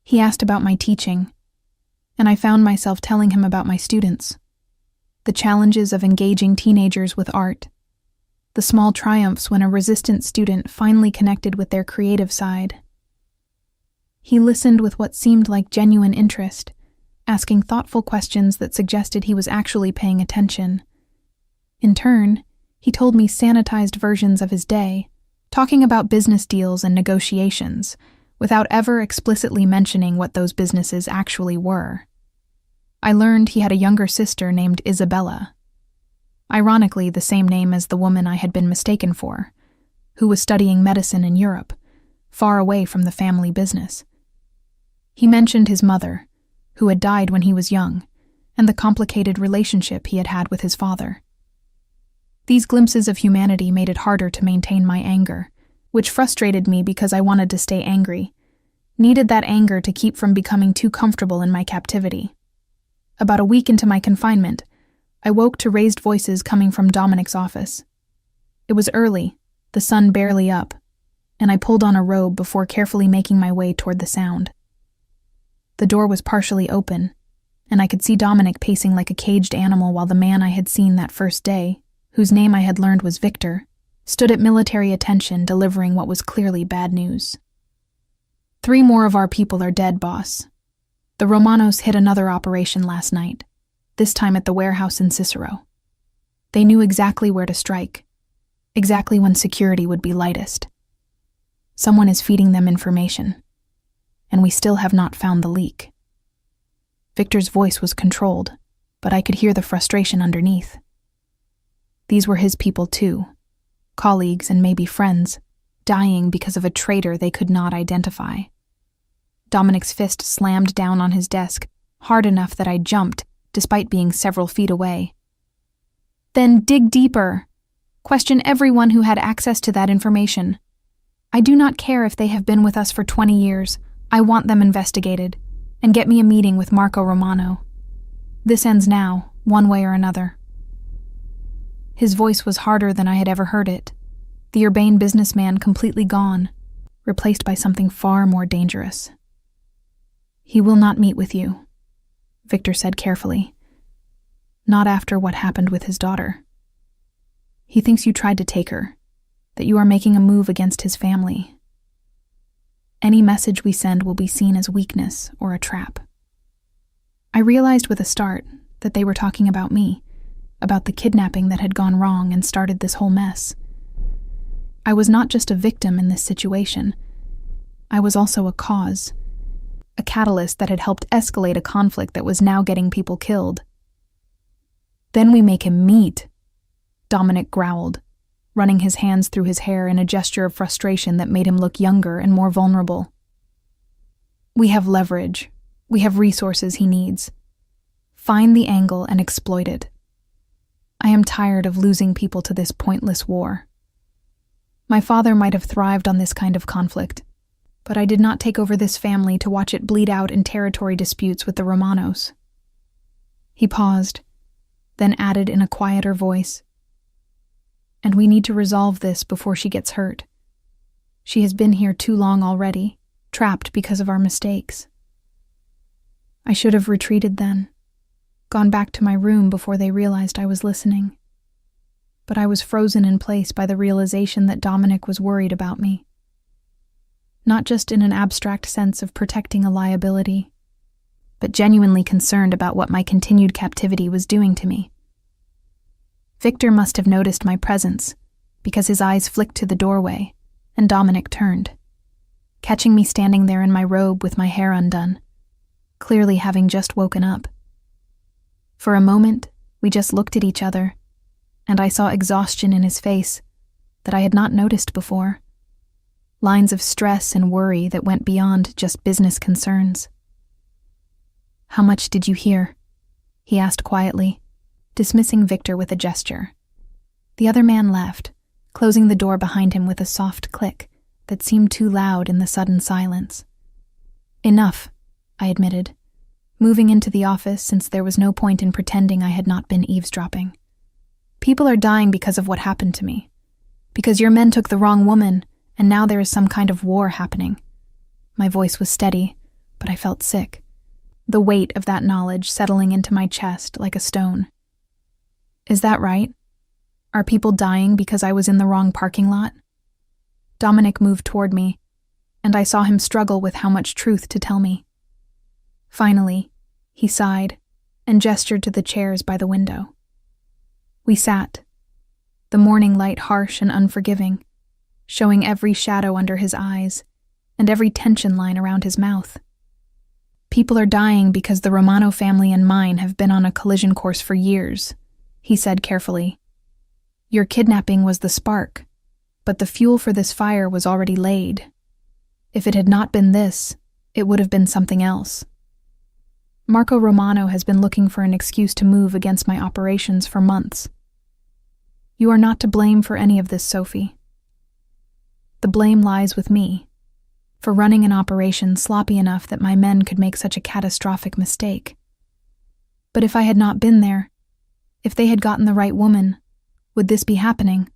He asked about my teaching, and I found myself telling him about my students, the challenges of engaging teenagers with art, the small triumphs when a resistant student finally connected with their creative side. He listened with what seemed like genuine interest, asking thoughtful questions that suggested he was actually paying attention. In turn, he told me sanitized versions of his day, talking about business deals and negotiations, without ever explicitly mentioning what those businesses actually were. I learned he had a younger sister named Isabella, ironically the same name as the woman I had been mistaken for, who was studying medicine in Europe, far away from the family business. He mentioned his mother, who had died when he was young, and the complicated relationship he had had with his father. These glimpses of humanity made it harder to maintain my anger, which frustrated me because I wanted to stay angry, needed that anger to keep from becoming too comfortable in my captivity. About a week into my confinement, I woke to raised voices coming from Dominic's office. It was early, the sun barely up, and I pulled on a robe before carefully making my way toward the sound. The door was partially open, and I could see Dominic pacing like a caged animal while the man I had seen that first day, whose name I had learned was Victor, stood at military attention delivering what was clearly bad news. 3 more of our people are dead, boss. The Romanos hit another operation last night, this time at the warehouse in Cicero. They knew exactly where to strike, exactly when security would be lightest. Someone is feeding them information, and we still have not found the leak. Victor's voice was controlled, but I could hear the frustration underneath. These were his people too, colleagues and maybe friends, dying because of a traitor they could not identify. Dominic's fist slammed down on his desk, hard enough that I jumped, despite being several feet away. Then dig deeper. Question everyone who had access to that information. I do not care if they have been with us for 20 years. I want them investigated, and get me a meeting with Marco Romano. This ends now, one way or another. His voice was harder than I had ever heard it, the urbane businessman completely gone, replaced by something far more dangerous. He will not meet with you, Victor said carefully. Not after what happened with his daughter. He thinks you tried to take her, that you are making a move against his family. Any message we send will be seen as weakness or a trap. I realized with a start that they were talking about me, about the kidnapping that had gone wrong and started this whole mess. I was not just a victim in this situation. I was also a cause, a catalyst that had helped escalate a conflict that was now getting people killed. Then we make him meet, Dominic growled, running his hands through his hair in a gesture of frustration that made him look younger and more vulnerable. We have leverage. We have resources he needs. Find the angle and exploit it. I am tired of losing people to this pointless war. My father might have thrived on this kind of conflict, but I did not take over this family to watch it bleed out in territory disputes with the Romanos. He paused, then added in a quieter voice, "And we need to resolve this before she gets hurt. She has been here too long already, trapped because of our mistakes." I should have retreated then, gone back to my room before they realized I was listening. But I was frozen in place by the realization that Dominic was worried about me. Not just in an abstract sense of protecting a liability, but genuinely concerned about what my continued captivity was doing to me. Victor must have noticed my presence, because his eyes flicked to the doorway, and Dominic turned, catching me standing there in my robe with my hair undone, clearly having just woken up. For a moment, we just looked at each other, and I saw exhaustion in his face that I had not noticed before. Lines of stress and worry that went beyond just business concerns. "How much did you hear?" he asked quietly, dismissing Victor with a gesture. The other man left, closing the door behind him with a soft click that seemed too loud in the sudden silence. "Enough," I admitted, moving into the office since there was no point in pretending I had not been eavesdropping. "People are dying because of what happened to me. Because your men took the wrong woman, and now there is some kind of war happening." My voice was steady, but I felt sick, the weight of that knowledge settling into my chest like a stone. "Is that right? Are people dying because I was in the wrong parking lot?" Dominic moved toward me, and I saw him struggle with how much truth to tell me. Finally, he sighed and gestured to the chairs by the window. We sat, the morning light harsh and unforgiving, showing every shadow under his eyes, and every tension line around his mouth. "People are dying because the Romano family and mine have been on a collision course for years," he said carefully. "Your kidnapping was the spark, but the fuel for this fire was already laid. If it had not been this, it would have been something else. Marco Romano has been looking for an excuse to move against my operations for months. You are not to blame for any of this, Sophie. The blame lies with me, for running an operation sloppy enough that my men could make such a catastrophic mistake. But if I had not been there, if they had gotten the right woman, would this be happening?"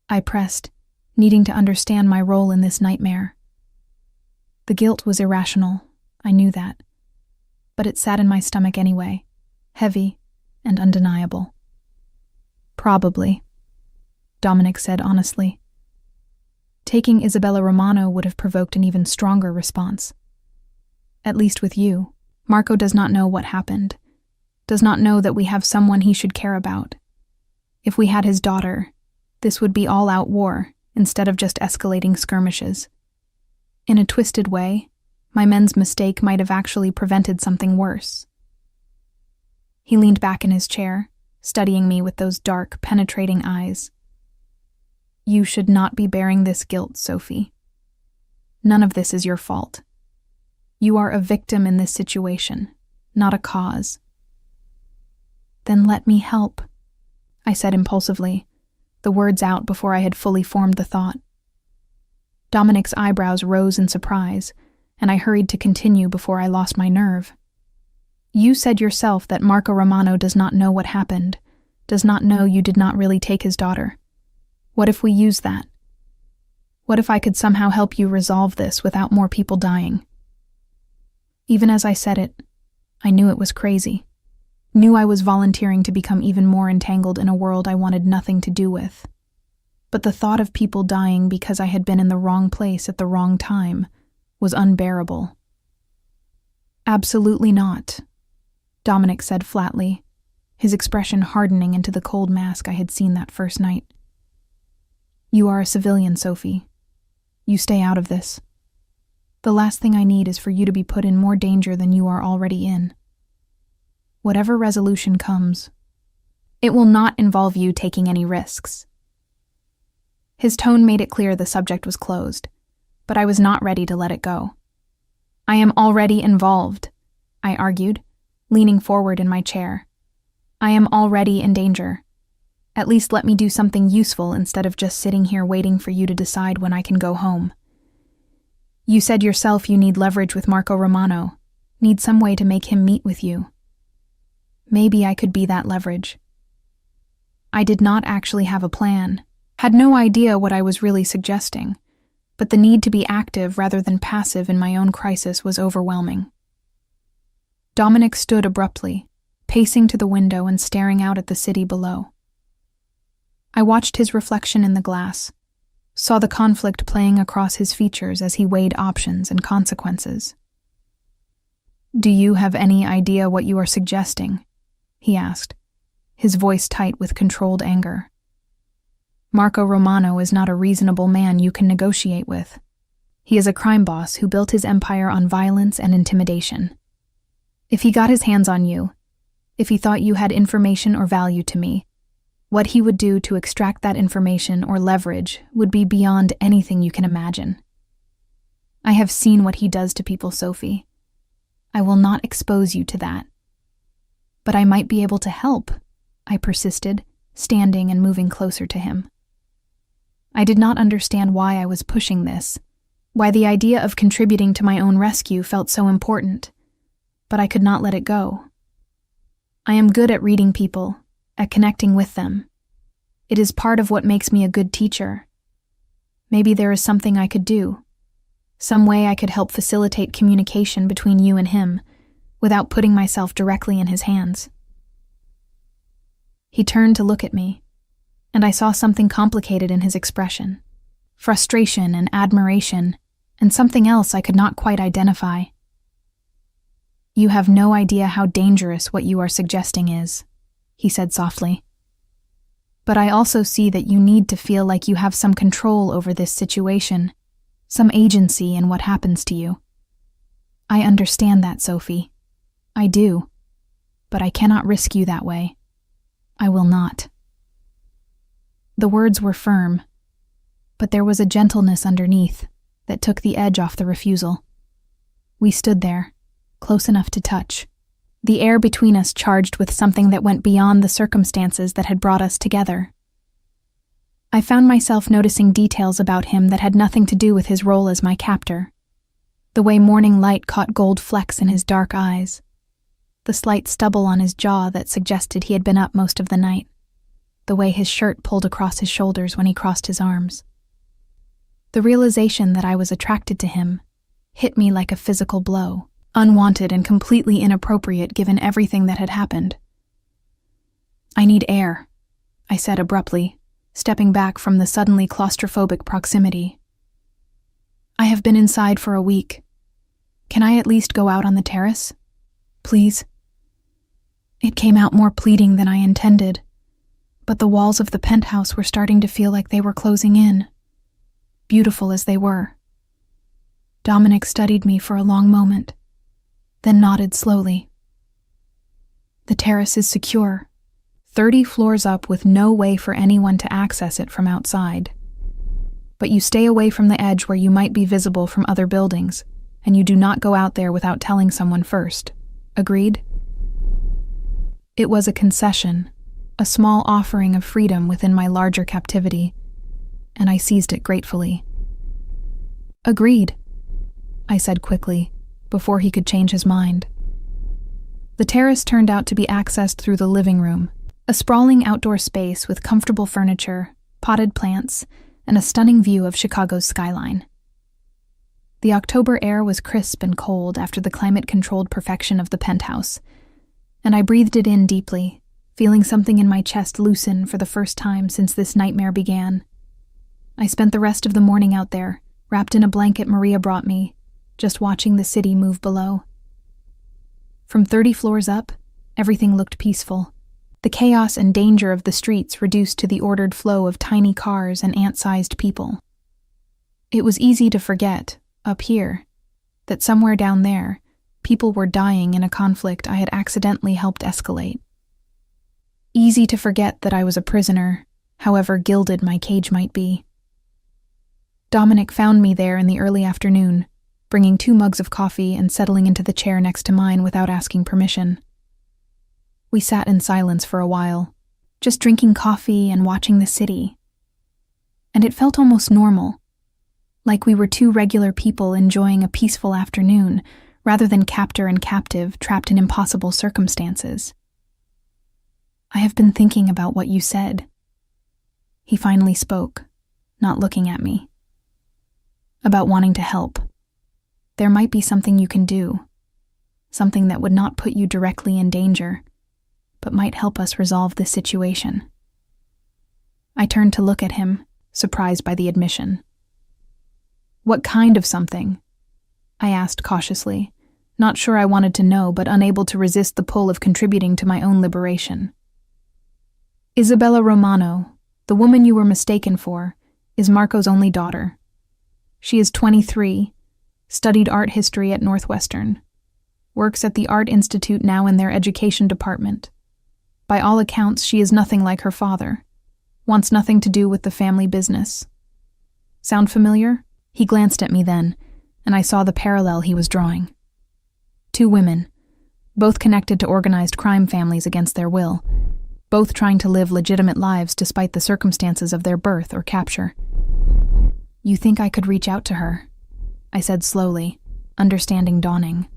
I pressed, needing to understand my role in this nightmare. The guilt was irrational, I knew that, but it sat in my stomach anyway, heavy and undeniable. "Probably," Dominic said honestly. "Taking Isabella Romano would have provoked an even stronger response. At least with you, Marco does not know what happened, does not know that we have someone he should care about. If we had his daughter, this would be all-out war instead of just escalating skirmishes. In a twisted way, my men's mistake might have actually prevented something worse." He leaned back in his chair, studying me with those dark, penetrating eyes. "You should not be bearing this guilt, Sophie. None of this is your fault. You are a victim in this situation, not a cause." "Then let me help," I said impulsively, the words out before I had fully formed the thought. Dominic's eyebrows rose in surprise, and I hurried to continue before I lost my nerve. "You said yourself that Marco Romano does not know what happened, does not know you did not really take his daughter. What if we use that? What if I could somehow help you resolve this without more people dying?" Even as I said it, I knew it was crazy. Knew I was volunteering to become even more entangled in a world I wanted nothing to do with. But the thought of people dying because I had been in the wrong place at the wrong time was unbearable. "Absolutely not," Dominic said flatly, his expression hardening into the cold mask I had seen that first night. "You are a civilian, Sophie. You stay out of this. The last thing I need is for you to be put in more danger than you are already in. Whatever resolution comes, it will not involve you taking any risks." His tone made it clear the subject was closed, but I was not ready to let it go. "I am already involved," I argued, leaning forward in my chair. "I am already in danger. At least let me do something useful instead of just sitting here waiting for you to decide when I can go home. You said yourself you need leverage with Marco Romano, need some way to make him meet with you. Maybe I could be that leverage." I did not actually have a plan, had no idea what I was really suggesting, but the need to be active rather than passive in my own crisis was overwhelming. Dominic stood abruptly, pacing to the window and staring out at the city below. I watched his reflection in the glass, saw the conflict playing across his features as he weighed options and consequences. "Do you have any idea what you are suggesting?" he asked, his voice tight with controlled anger. "Marco Romano is not a reasonable man you can negotiate with. He is a crime boss who built his empire on violence and intimidation. If he got his hands on you, if he thought you had information or value to me, what he would do to extract that information or leverage would be beyond anything you can imagine. I have seen what he does to people, Sophie. I will not expose you to that." "But I might be able to help," I persisted, standing and moving closer to him. I did not understand why I was pushing this, why the idea of contributing to my own rescue felt so important, but I could not let it go. I am good at reading people, at connecting with them. It is part of what makes me a good teacher. Maybe there is something I could do, some way I could help facilitate communication between you and him, without putting myself directly in his hands. He turned to look at me, and I saw something complicated in his expression, frustration and admiration, and something else I could not quite identify. "You have no idea how dangerous what you are suggesting is," he said softly. "But I also see that you need to feel like you have some control over this situation, some agency in what happens to you. I understand that, Sophie. I do. But I cannot risk you that way. I will not. The words were firm, but there was a gentleness underneath that took the edge off the refusal. We stood there, close enough to touch, the air between us charged with something that went beyond the circumstances that had brought us together. I found myself noticing details about him that had nothing to do with his role as my captor. The way morning light caught gold flecks in his dark eyes, the slight stubble on his jaw that suggested he had been up most of the night, the way his shirt pulled across his shoulders when he crossed his arms. The realization that I was attracted to him hit me like a physical blow, unwanted and completely inappropriate given everything that had happened. I need air, I said abruptly, stepping back from the suddenly claustrophobic proximity. I have been inside for a week. Can I at least go out on the terrace? Please? It came out more pleading than I intended, but the walls of the penthouse were starting to feel like they were closing in, beautiful as they were. Dominic studied me for a long moment, then nodded slowly. The terrace is secure, 30 floors up with no way for anyone to access it from outside. But you stay away from the edge where you might be visible from other buildings, and you do not go out there without telling someone first. Agreed? It was a concession, a small offering of freedom within my larger captivity, and I seized it gratefully. Agreed, I said quickly, before he could change his mind. The terrace turned out to be accessed through the living room, a sprawling outdoor space with comfortable furniture, potted plants, and a stunning view of Chicago's skyline. The October air was crisp and cold after the climate-controlled perfection of the penthouse, and I breathed it in deeply, feeling something in my chest loosen for the first time since this nightmare began. I spent the rest of the morning out there, wrapped in a blanket Maria brought me, just watching the city move below. From 30 floors up, everything looked peaceful, the chaos and danger of the streets reduced to the ordered flow of tiny cars and ant-sized people. It was easy to forget, up here, that somewhere down there, people were dying in a conflict I had accidentally helped escalate. Easy to forget that I was a prisoner, however gilded my cage might be. Dominic found me there in the early afternoon, bringing 2 mugs of coffee and settling into the chair next to mine without asking permission. We sat in silence for a while, just drinking coffee and watching the city. And it felt almost normal, like we were 2 regular people enjoying a peaceful afternoon, rather than captor and captive trapped in impossible circumstances. I have been thinking about what you said. He finally spoke, not looking at me. About wanting to help. There might be something you can do, something that would not put you directly in danger, but might help us resolve this situation. I turned to look at him, surprised by the admission. What kind of something? I asked cautiously, not sure I wanted to know, but unable to resist the pull of contributing to my own liberation. Isabella Romano, the woman you were mistaken for, is Marco's only daughter. She is 23, studied art history at Northwestern, works at the Art Institute now in their education department. By all accounts, she is nothing like her father, wants nothing to do with the family business. Sound familiar? He glanced at me then, and I saw the parallel he was drawing. 2 women, both connected to organized crime families against their will, both trying to live legitimate lives despite the circumstances of their birth or capture. You think I could reach out to her? I said slowly, understanding dawning.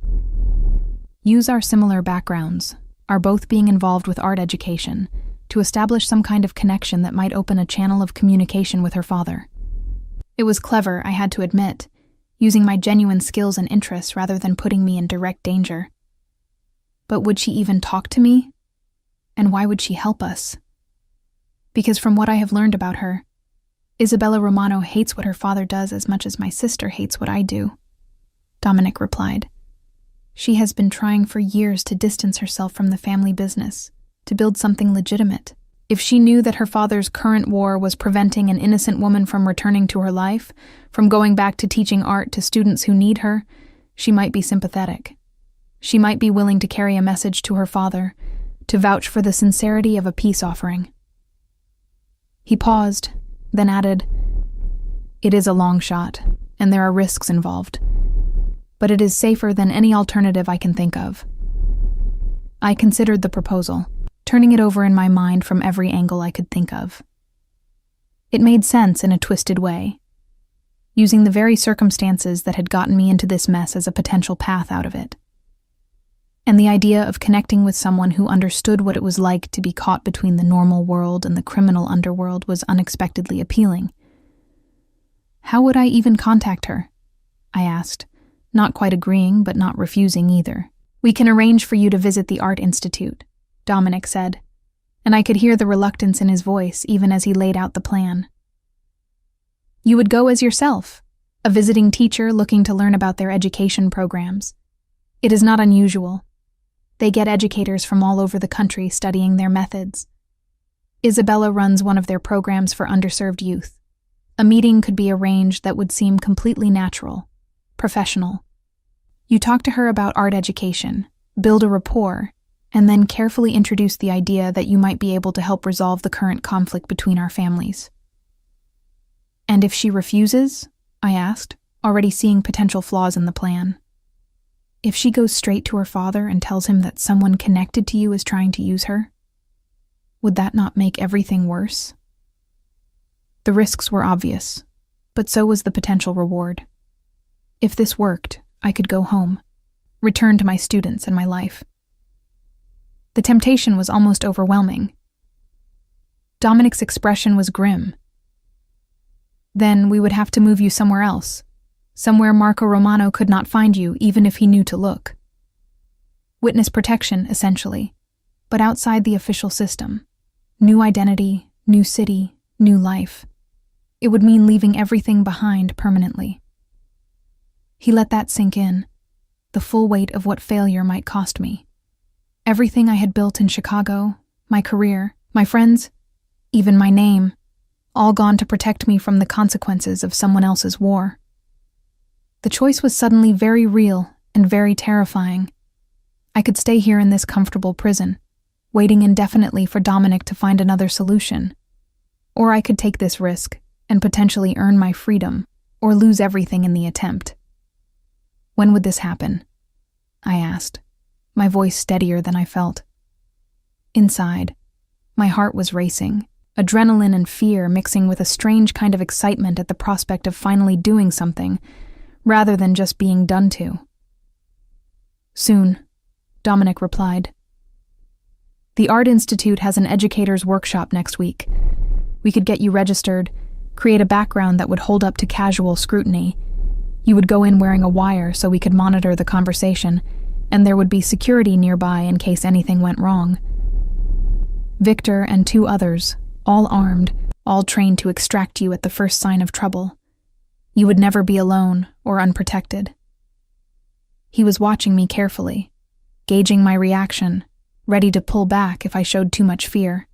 Use our similar backgrounds, our both being involved with art education, to establish some kind of connection that might open a channel of communication with her father. It was clever, I had to admit, using my genuine skills and interests rather than putting me in direct danger. But would she even talk to me? And why would she help us? Because from what I have learned about her, Isabella Romano hates what her father does as much as my sister hates what I do, Dominic replied. She has been trying for years to distance herself from the family business, to build something legitimate. If she knew that her father's current war was preventing an innocent woman from returning to her life, from going back to teaching art to students who need her, she might be sympathetic. She might be willing to carry a message to her father, to vouch for the sincerity of a peace offering. He paused, then added, "It is a long shot, and there are risks involved, but it is safer than any alternative I can think of." I considered the proposal, turning it over in my mind from every angle I could think of. It made sense in a twisted way, using the very circumstances that had gotten me into this mess as a potential path out of it. And the idea of connecting with someone who understood what it was like to be caught between the normal world and the criminal underworld was unexpectedly appealing. How would I even contact her? I asked, not quite agreeing but not refusing either. "We can arrange for you to visit the Art Institute," Dominic said, and I could hear the reluctance in his voice even as he laid out the plan. "You would go as yourself, a visiting teacher looking to learn about their education programs. It is not unusual. They get educators from all over the country studying their methods. Isabella runs one of their programs for underserved youth. A meeting could be arranged that would seem completely natural, professional. You talk to her about art education, build a rapport, and then carefully introduce the idea that you might be able to help resolve the current conflict between our families." "And if she refuses?" I asked, already seeing potential flaws in the plan. "If she goes straight to her father and tells him that someone connected to you is trying to use her? Would that not make everything worse?" The risks were obvious, but so was the potential reward. If this worked, I could go home, return to my students and my life. The temptation was almost overwhelming. Dominic's expression was grim. "Then we would have to move you somewhere else. Somewhere Marco Romano could not find you even if he knew to look. Witness protection, essentially, but outside the official system. New identity, new city, new life. It would mean leaving everything behind permanently." He let that sink in, the full weight of what failure might cost me. Everything I had built in Chicago, my career, my friends, even my name, all gone to protect me from the consequences of someone else's war. The choice was suddenly very real and very terrifying. I could stay here in this comfortable prison, waiting indefinitely for Dominic to find another solution. Or I could take this risk and potentially earn my freedom, or lose everything in the attempt. "When would this happen?" I asked, my voice steadier than I felt. Inside, my heart was racing, adrenaline and fear mixing with a strange kind of excitement at the prospect of finally doing something, rather than just being done to. "Soon," Dominic replied. "The Art Institute has an educator's workshop next week. We could get you registered, create a background that would hold up to casual scrutiny. You would go in wearing a wire so we could monitor the conversation, and there would be security nearby in case anything went wrong. Victor and 2 others, all armed, all trained to extract you at the first sign of trouble. You would never be alone or unprotected." He was watching me carefully, gauging my reaction, ready to pull back if I showed too much fear.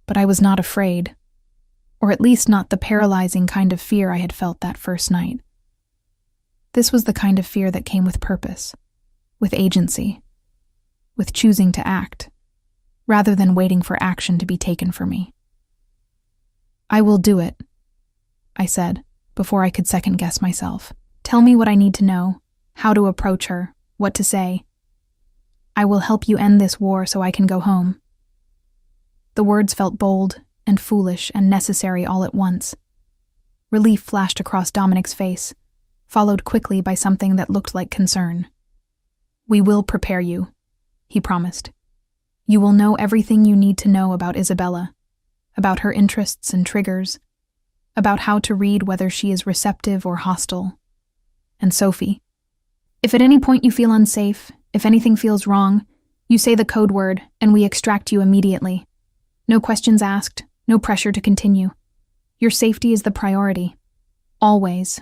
But I was not afraid, or at least not the paralyzing kind of fear I had felt that first night. This was the kind of fear that came with purpose, with agency, with choosing to act, rather than waiting for action to be taken for me. "I will do it," I said, before I could second-guess myself. "Tell me what I need to know, how to approach her, what to say. I will help you end this war so I can go home." The words felt bold and foolish and necessary all at once. Relief flashed across Dominic's face, followed quickly by something that looked like concern. "We will prepare you," he promised. "You will know everything you need to know about Isabella, about her interests and triggers, about how to read whether she is receptive or hostile. And Sophie, if at any point you feel unsafe, if anything feels wrong, you say the code word and we extract you immediately. No questions asked, no pressure to continue. Your safety is the priority. Always."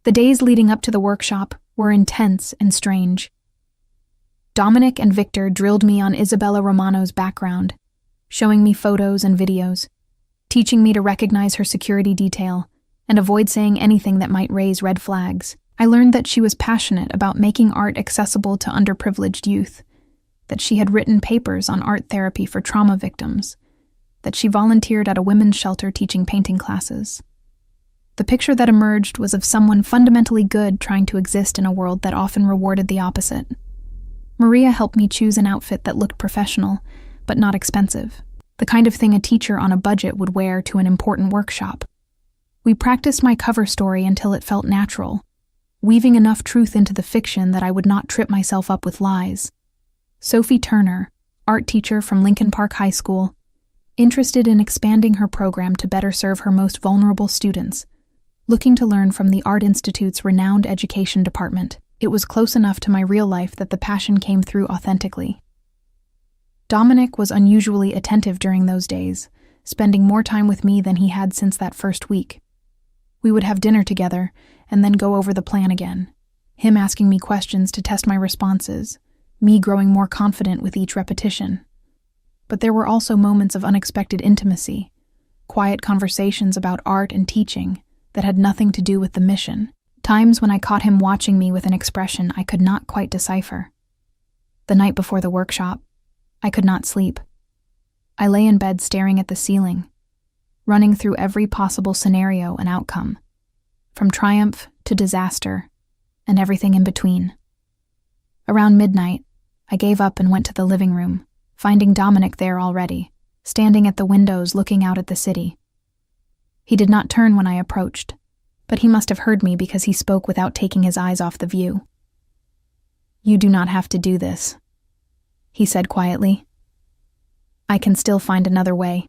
The days leading up to the workshop were intense and strange. Dominic and Victor drilled me on Isabella Romano's background, showing me photos and videos, teaching me to recognize her security detail and avoid saying anything that might raise red flags. I learned that she was passionate about making art accessible to underprivileged youth, that she had written papers on art therapy for trauma victims, that she volunteered at a women's shelter teaching painting classes. The picture that emerged was of someone fundamentally good trying to exist in a world that often rewarded the opposite. Maria helped me choose an outfit that looked professional, but not expensive, the kind of thing a teacher on a budget would wear to an important workshop. We practiced my cover story until it felt natural, weaving enough truth into the fiction that I would not trip myself up with lies. Sophie Turner, art teacher from Lincoln Park High School, interested in expanding her program to better serve her most vulnerable students, looking to learn from the Art Institute's renowned education department. It was close enough to my real life that the passion came through authentically. Dominic was unusually attentive during those days, spending more time with me than he had since that first week. We would have dinner together and then go over the plan again, him asking me questions to test my responses, me growing more confident with each repetition. But there were also moments of unexpected intimacy, quiet conversations about art and teaching that had nothing to do with the mission, times when I caught him watching me with an expression I could not quite decipher. The night before the workshop, I could not sleep. I lay in bed staring at the ceiling, running through every possible scenario and outcome, from triumph to disaster, and everything in between. Around midnight, I gave up and went to the living room, finding Dominic there already, standing at the windows looking out at the city. He did not turn when I approached, but he must have heard me because he spoke without taking his eyes off the view. "You do not have to do this," he said quietly. "I can still find another way,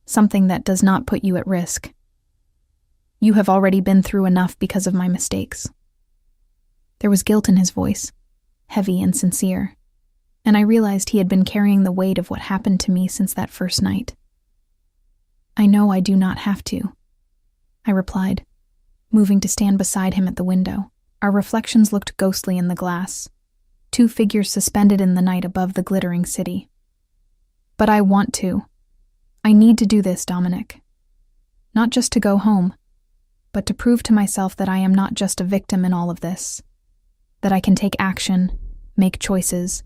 something that does not put you at risk. You have already been through enough because of my mistakes." There was guilt in his voice, heavy and sincere, and I realized he had been carrying the weight of what happened to me since that first night. "I know I do not have to," I replied, moving to stand beside him at the window. Our reflections looked ghostly in the glass, two figures suspended in the night above the glittering city. "But I want to. I need to do this, Dominic. Not just to go home, but to prove to myself that I am not just a victim in all of this, that I can take action, make choices,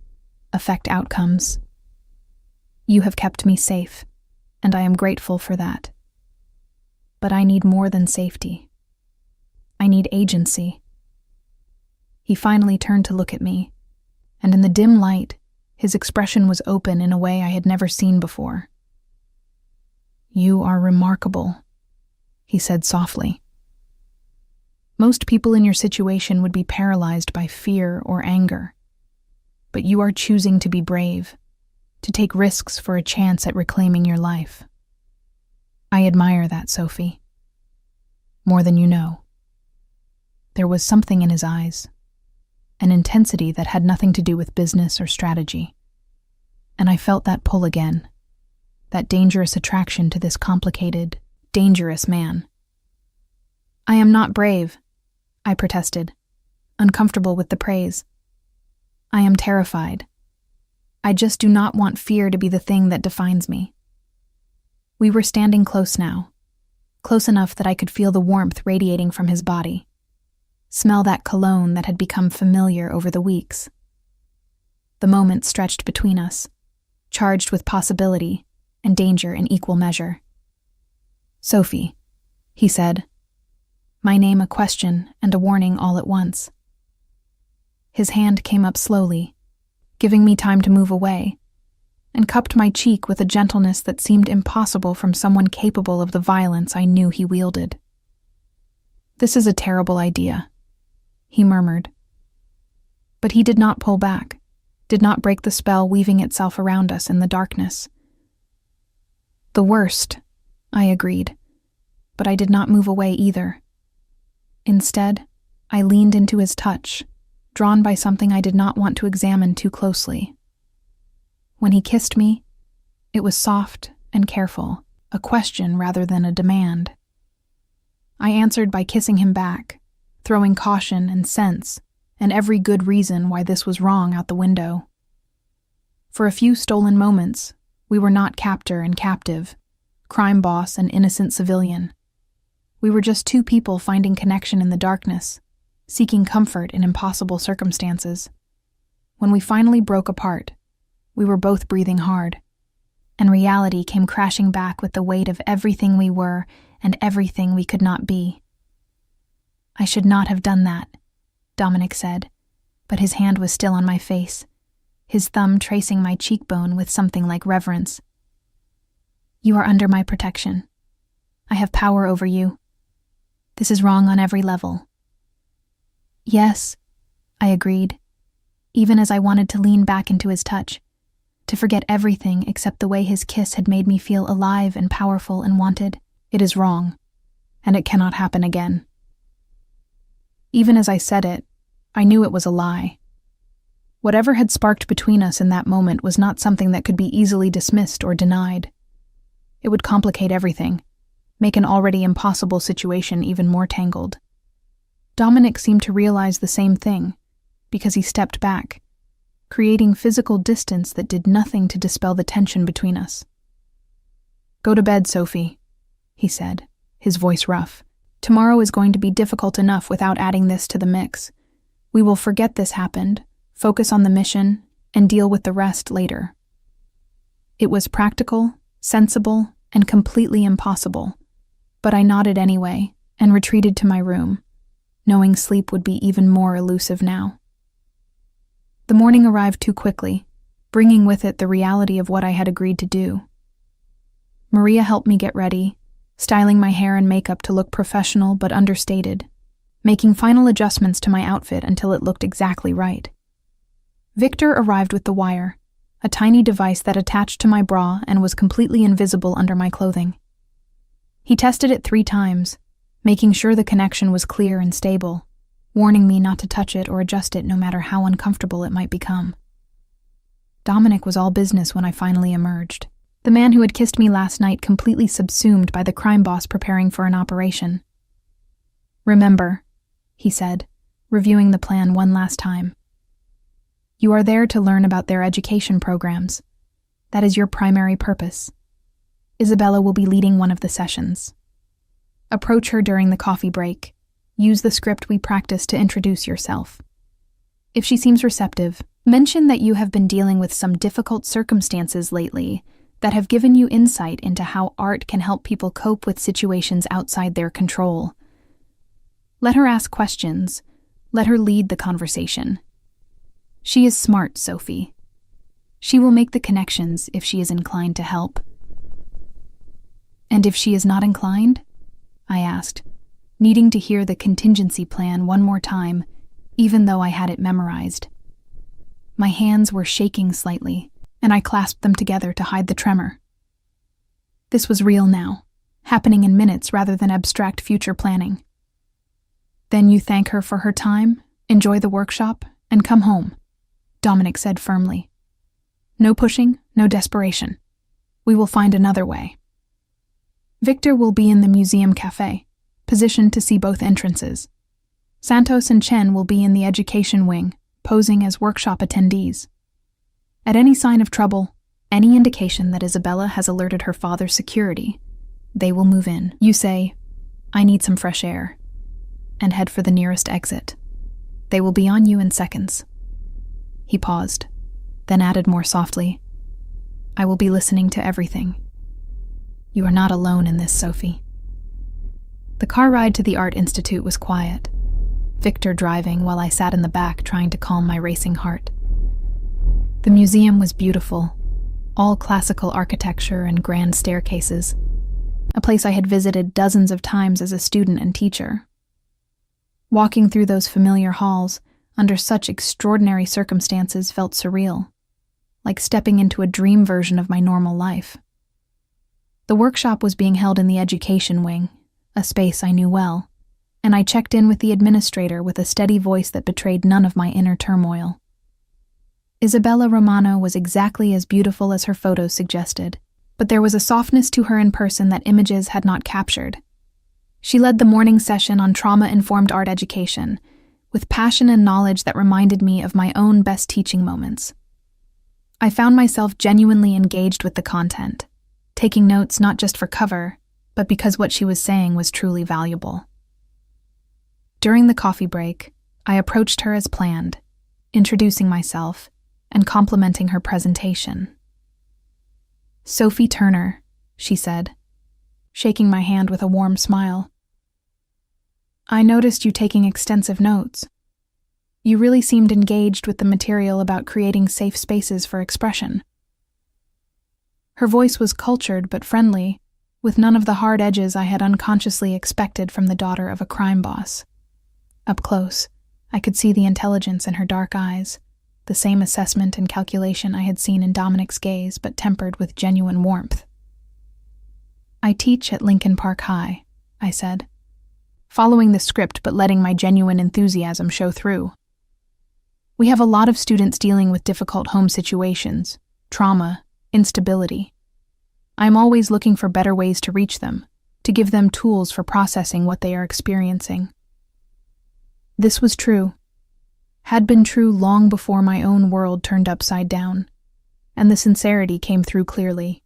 affect outcomes. You have kept me safe, and I am grateful for that. But I need more than safety. I need agency." He finally turned to look at me, and in the dim light, his expression was open in a way I had never seen before. "You are remarkable," he said softly. "Most people in your situation would be paralyzed by fear or anger, but you are choosing to be brave, to take risks for a chance at reclaiming your life. I admire that, Sophie. More than you know." There was something in his eyes, an intensity that had nothing to do with business or strategy. And I felt that pull again, that dangerous attraction to this complicated, dangerous man. "I am not brave," I protested, uncomfortable with the praise. "I am terrified. I just do not want fear to be the thing that defines me." We were standing close now, close enough that I could feel the warmth radiating from his body, smell that cologne that had become familiar over the weeks. The moment stretched between us, charged with possibility and danger in equal measure. "Sophie," he said, my name a question and a warning all at once. His hand came up slowly, giving me time to move away, and cupped my cheek with a gentleness that seemed impossible from someone capable of the violence I knew he wielded. "This is a terrible idea," he murmured. But he did not pull back, did not break the spell weaving itself around us in the darkness. "The worst," I agreed, but I did not move away either. Instead, I leaned into his touch, drawn by something I did not want to examine too closely. When he kissed me, it was soft and careful, a question rather than a demand. I answered by kissing him back, throwing caution and sense and every good reason why this was wrong out the window. For a few stolen moments, We were not captor and captive, crime boss and innocent civilian. We were just two people finding connection in the darkness, seeking comfort in impossible circumstances. When we finally broke apart, we were both breathing hard, and reality came crashing back with the weight of everything we were and everything we could not be. "I should not have done that," Dominic said, but his hand was still on my face, his thumb tracing my cheekbone with something like reverence. "You are under my protection. I have power over you. This is wrong on every level." "Yes," I agreed, even as I wanted to lean back into his touch, to forget everything except the way his kiss had made me feel alive and powerful and wanted. "It is wrong, and it cannot happen again." Even as I said it, I knew it was a lie. Whatever had sparked between us in that moment was not something that could be easily dismissed or denied. It would complicate everything, make an already impossible situation even more tangled. Dominic seemed to realize the same thing, because he stepped back, creating physical distance that did nothing to dispel the tension between us. "Go to bed, Sophie," he said, his voice rough. "Tomorrow is going to be difficult enough without adding this to the mix. We will forget this happened, focus on the mission, and deal with the rest later." It was practical, sensible, and completely impossible, but I nodded anyway and retreated to my room, knowing sleep would be even more elusive now. The morning arrived too quickly, bringing with it the reality of what I had agreed to do. Maria helped me get ready, styling my hair and makeup to look professional but understated, making final adjustments to my outfit until it looked exactly right. Victor arrived with the wire, a tiny device that attached to my bra and was completely invisible under my clothing. He tested it 3 times, making sure the connection was clear and stable, warning me not to touch it or adjust it no matter how uncomfortable it might become. Dominic was all business when I finally emerged, the man who had kissed me last night completely subsumed by the crime boss preparing for an operation. "Remember," he said, reviewing the plan one last time, "you are there to learn about their education programs. That is your primary purpose. Isabella will be leading one of the sessions. Approach her during the coffee break. Use the script we practiced to introduce yourself. If she seems receptive, mention that you have been dealing with some difficult circumstances lately that have given you insight into how art can help people cope with situations outside their control. Let her ask questions. Let her lead the conversation. She is smart, Sophie. She will make the connections if she is inclined to help." "And if she is not inclined?" I asked, needing to hear the contingency plan one more time, even though I had it memorized. My hands were shaking slightly, and I clasped them together to hide the tremor. This was real now, happening in minutes rather than abstract future planning. "Then you thank her for her time, enjoy the workshop, and come home," Dominic said firmly. "No pushing, no desperation. We will find another way." Victor will be in the museum cafe, positioned to see both entrances. Santos and Chen will be in the education wing, posing as workshop attendees. At any sign of trouble, any indication that Isabella has alerted her father's security, they will move in. You say, "I need some fresh air," and head for the nearest exit. They will be on you in seconds. He paused, then added more softly, "I will be listening to everything. You are not alone in this, Sophie." The car ride to the Art Institute was quiet, Victor driving while I sat in the back trying to calm my racing heart. The museum was beautiful, all classical architecture and grand staircases, a place I had visited dozens of times as a student and teacher. Walking through those familiar halls under such extraordinary circumstances felt surreal, like stepping into a dream version of my normal life. The workshop was being held in the education wing, a space I knew well, and I checked in with the administrator with a steady voice that betrayed none of my inner turmoil. Isabella Romano was exactly as beautiful as her photos suggested, but there was a softness to her in person that images had not captured. She led the morning session on trauma-informed art education, with passion and knowledge that reminded me of my own best teaching moments. I found myself genuinely engaged with the content, taking notes not just for cover, but because what she was saying was truly valuable. During the coffee break, I approached her as planned, introducing myself and complimenting her presentation. "Sophie Turner," she said, shaking my hand with a warm smile. "I noticed you taking extensive notes. You really seemed engaged with the material about creating safe spaces for expression." Her voice was cultured but friendly, with none of the hard edges I had unconsciously expected from the daughter of a crime boss. Up close, I could see the intelligence in her dark eyes, the same assessment and calculation I had seen in Dominic's gaze, but tempered with genuine warmth. "I teach at Lincoln Park High," I said, following the script but letting my genuine enthusiasm show through. "We have a lot of students dealing with difficult home situations, trauma, instability. I'm always looking for better ways to reach them, to give them tools for processing what they are experiencing." This was true, had been true long before my own world turned upside down, and the sincerity came through clearly.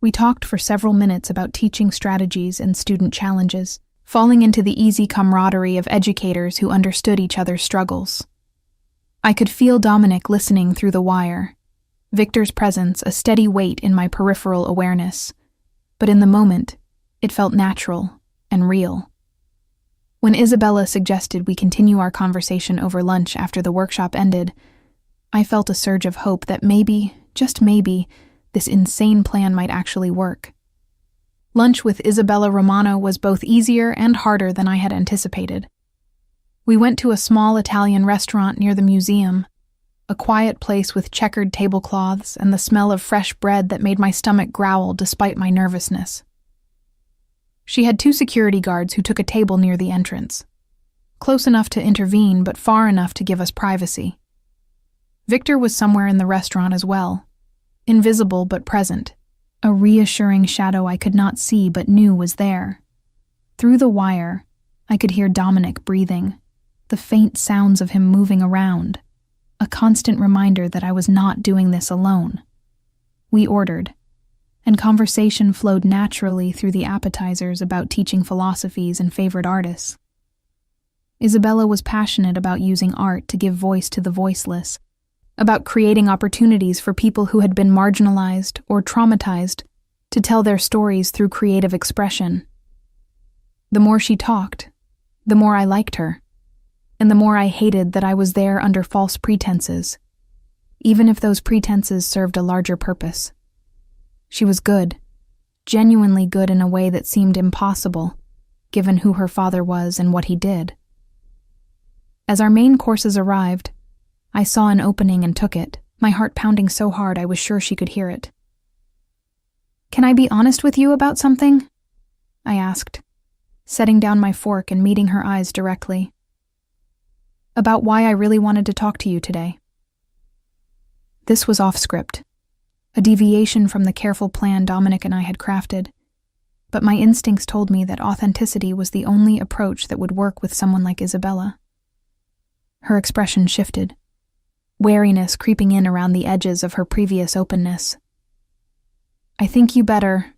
We talked for several minutes about teaching strategies and student challenges, falling into the easy camaraderie of educators who understood each other's struggles. I could feel Dominic listening through the wire, Victor's presence a steady weight in my peripheral awareness, but in the moment, it felt natural and real. When Isabella suggested we continue our conversation over lunch after the workshop ended, I felt a surge of hope that maybe, just maybe, this insane plan might actually work. Lunch with Isabella Romano was both easier and harder than I had anticipated. We went to a small Italian restaurant near the museum, a quiet place with checkered tablecloths and the smell of fresh bread that made my stomach growl despite my nervousness. She had 2 security guards who took a table near the entrance, close enough to intervene but far enough to give us privacy. Victor was somewhere in the restaurant as well, invisible but present, a reassuring shadow I could not see but knew was there. Through the wire, I could hear Dominic breathing, the faint sounds of him moving around, a constant reminder that I was not doing this alone. We ordered, and conversation flowed naturally through the appetizers about teaching philosophies and favorite artists. Isabella was passionate about using art to give voice to the voiceless, about creating opportunities for people who had been marginalized or traumatized to tell their stories through creative expression. The more she talked, the more I liked her, and the more I hated that I was there under false pretenses, even if those pretenses served a larger purpose. She was good, genuinely good in a way that seemed impossible, given who her father was and what he did. As our main courses arrived, I saw an opening and took it, my heart pounding so hard I was sure she could hear it. "Can I be honest with you about something?" I asked, setting down my fork and meeting her eyes directly. "About why I really wanted to talk to you today." This was off script, a deviation from the careful plan Dominic and I had crafted, but my instincts told me that authenticity was the only approach that would work with someone like Isabella. Her expression shifted, wariness creeping in around the edges of her previous openness. "I think you better,"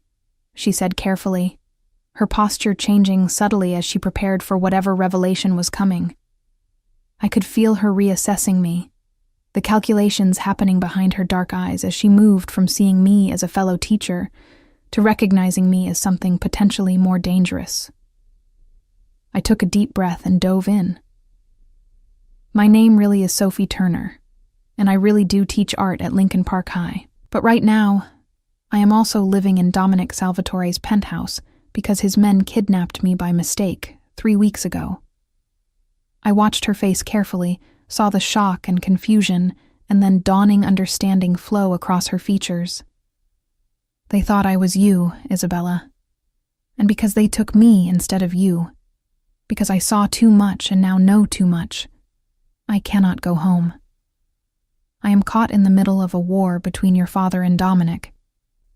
she said carefully, her posture changing subtly as she prepared for whatever revelation was coming. I could feel her reassessing me, the calculations happening behind her dark eyes as she moved from seeing me as a fellow teacher to recognizing me as something potentially more dangerous. I took a deep breath and dove in. "My name really is Sophie Turner, and I really do teach art at Lincoln Park High. But right now, I am also living in Dominic Salvatore's penthouse because his men kidnapped me by mistake 3 weeks ago." I watched her face carefully, saw the shock and confusion, and then dawning understanding flow across her features. "They thought I was you, Isabella. And because they took me instead of you, because I saw too much and now know too much, I cannot go home. I am caught in the middle of a war between your father and Dominic,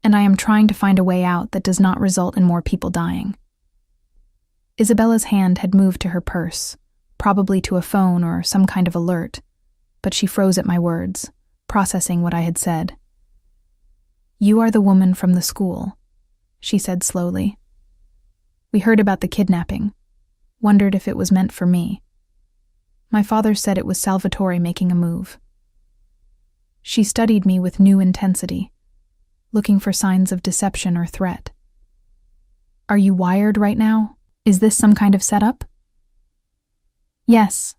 and I am trying to find a way out that does not result in more people dying." Isabella's hand had moved to her purse, probably to a phone or some kind of alert, but she froze at my words, processing what I had said. "You are the woman from the school," she said slowly. "We heard about the kidnapping, wondered if it was meant for me. My father said it was Salvatore making a move." She studied me with new intensity, looking for signs of deception or threat. "Are you wired right now? Is this some kind of setup?" "Yes,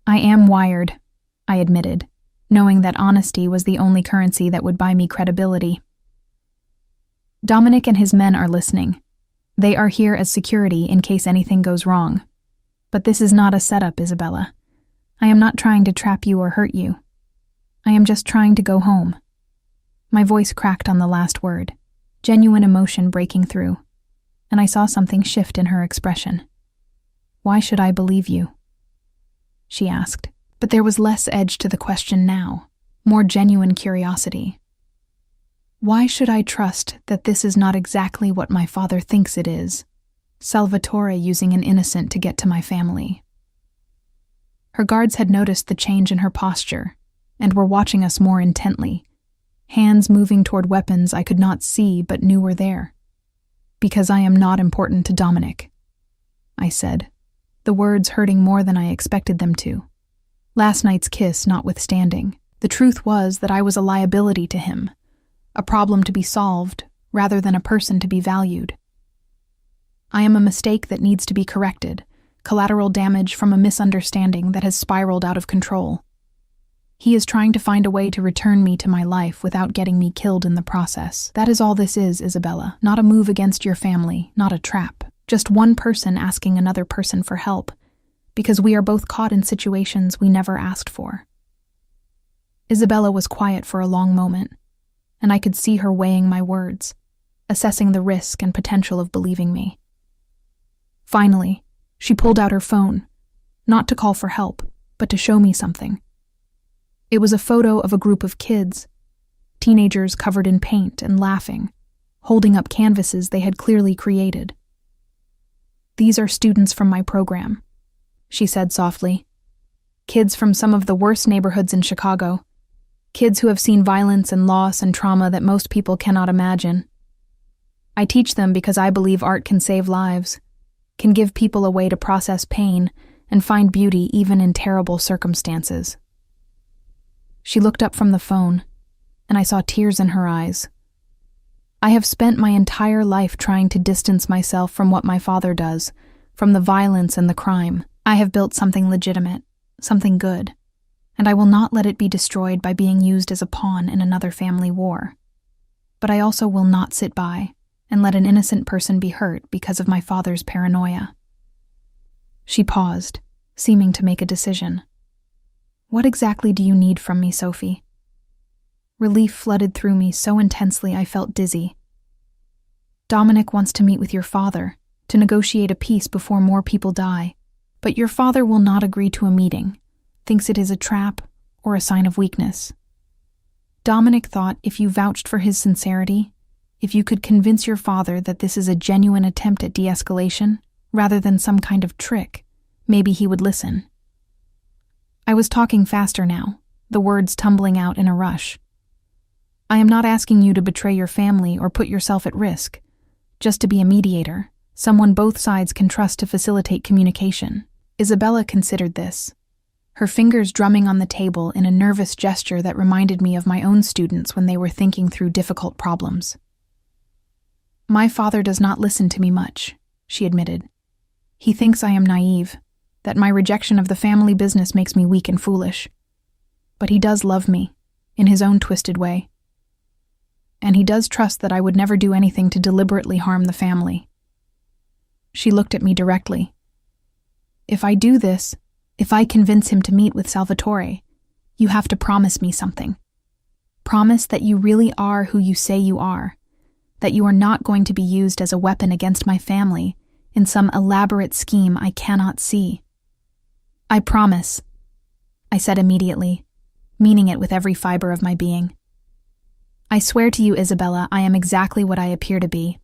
I am wired," I admitted, knowing that honesty was the only currency that would buy me credibility. "Dominic and his men are listening. They are here as security in case anything goes wrong. But this is not a setup, Isabella. I am not trying to trap you or hurt you. I am just trying to go home." My voice cracked on the last word, genuine emotion breaking through, and I saw something shift in her expression. "Why should I believe you?" she asked, but there was less edge to the question now, more genuine curiosity. Why should I trust that this is not exactly what my father thinks it is? Salvatore using an innocent to get to my family. Her guards had noticed the change in her posture and were watching us more intently, hands moving toward weapons I could not see but knew were there. "Because I am not important to Dominic," I said, the words hurting more than I expected them to. Last night's kiss notwithstanding, the truth was that I was a liability to him, a problem to be solved rather than a person to be valued. I am a mistake that needs to be corrected, collateral damage from a misunderstanding that has spiraled out of control. He is trying to find a way to return me to my life without getting me killed in the process. That is all this is, Isabella. Not a move against your family, not a trap. Just one person asking another person for help, because we are both caught in situations we never asked for. Isabella was quiet for a long moment, and I could see her weighing my words, assessing the risk and potential of believing me. Finally, she pulled out her phone, not to call for help, but to show me something. It was a photo of a group of kids, teenagers covered in paint and laughing, holding up canvases they had clearly created. "These are students from my program," she said softly. "Kids from some of the worst neighborhoods in Chicago. Kids who have seen violence and loss and trauma that most people cannot imagine. I teach them because I believe art can save lives, can give people a way to process pain and find beauty even in terrible circumstances." She looked up from the phone, and I saw tears in her eyes. I have spent my entire life trying to distance myself from what my father does, from the violence and the crime. I have built something legitimate, something good, and I will not let it be destroyed by being used as a pawn in another family war. But I also will not sit by and let an innocent person be hurt because of my father's paranoia. She paused, seeming to make a decision. "What exactly do you need from me, Sophie?" Relief flooded through me so intensely I felt dizzy. "Dominic wants to meet with your father, to negotiate a peace before more people die, but your father will not agree to a meeting, thinks it is a trap or a sign of weakness. Dominic thought if you vouched for his sincerity, if you could convince your father that this is a genuine attempt at de-escalation, rather than some kind of trick, maybe he would listen." I was talking faster now, the words tumbling out in a rush. "I am not asking you to betray your family or put yourself at risk, just to be a mediator, someone both sides can trust to facilitate communication." Isabella considered this, her fingers drumming on the table in a nervous gesture that reminded me of my own students when they were thinking through difficult problems. "My father does not listen to me much," she admitted. "He thinks I am naive, that my rejection of the family business makes me weak and foolish. But he does love me, in his own twisted way. And he does trust that I would never do anything to deliberately harm the family." She looked at me directly. "If I do this, if I convince him to meet with Salvatore, you have to promise me something. Promise that you really are who you say you are, that you are not going to be used as a weapon against my family in some elaborate scheme I cannot see." "I promise," I said immediately, meaning it with every fiber of my being. "I swear to you, Isabella, I am exactly what I appear to be.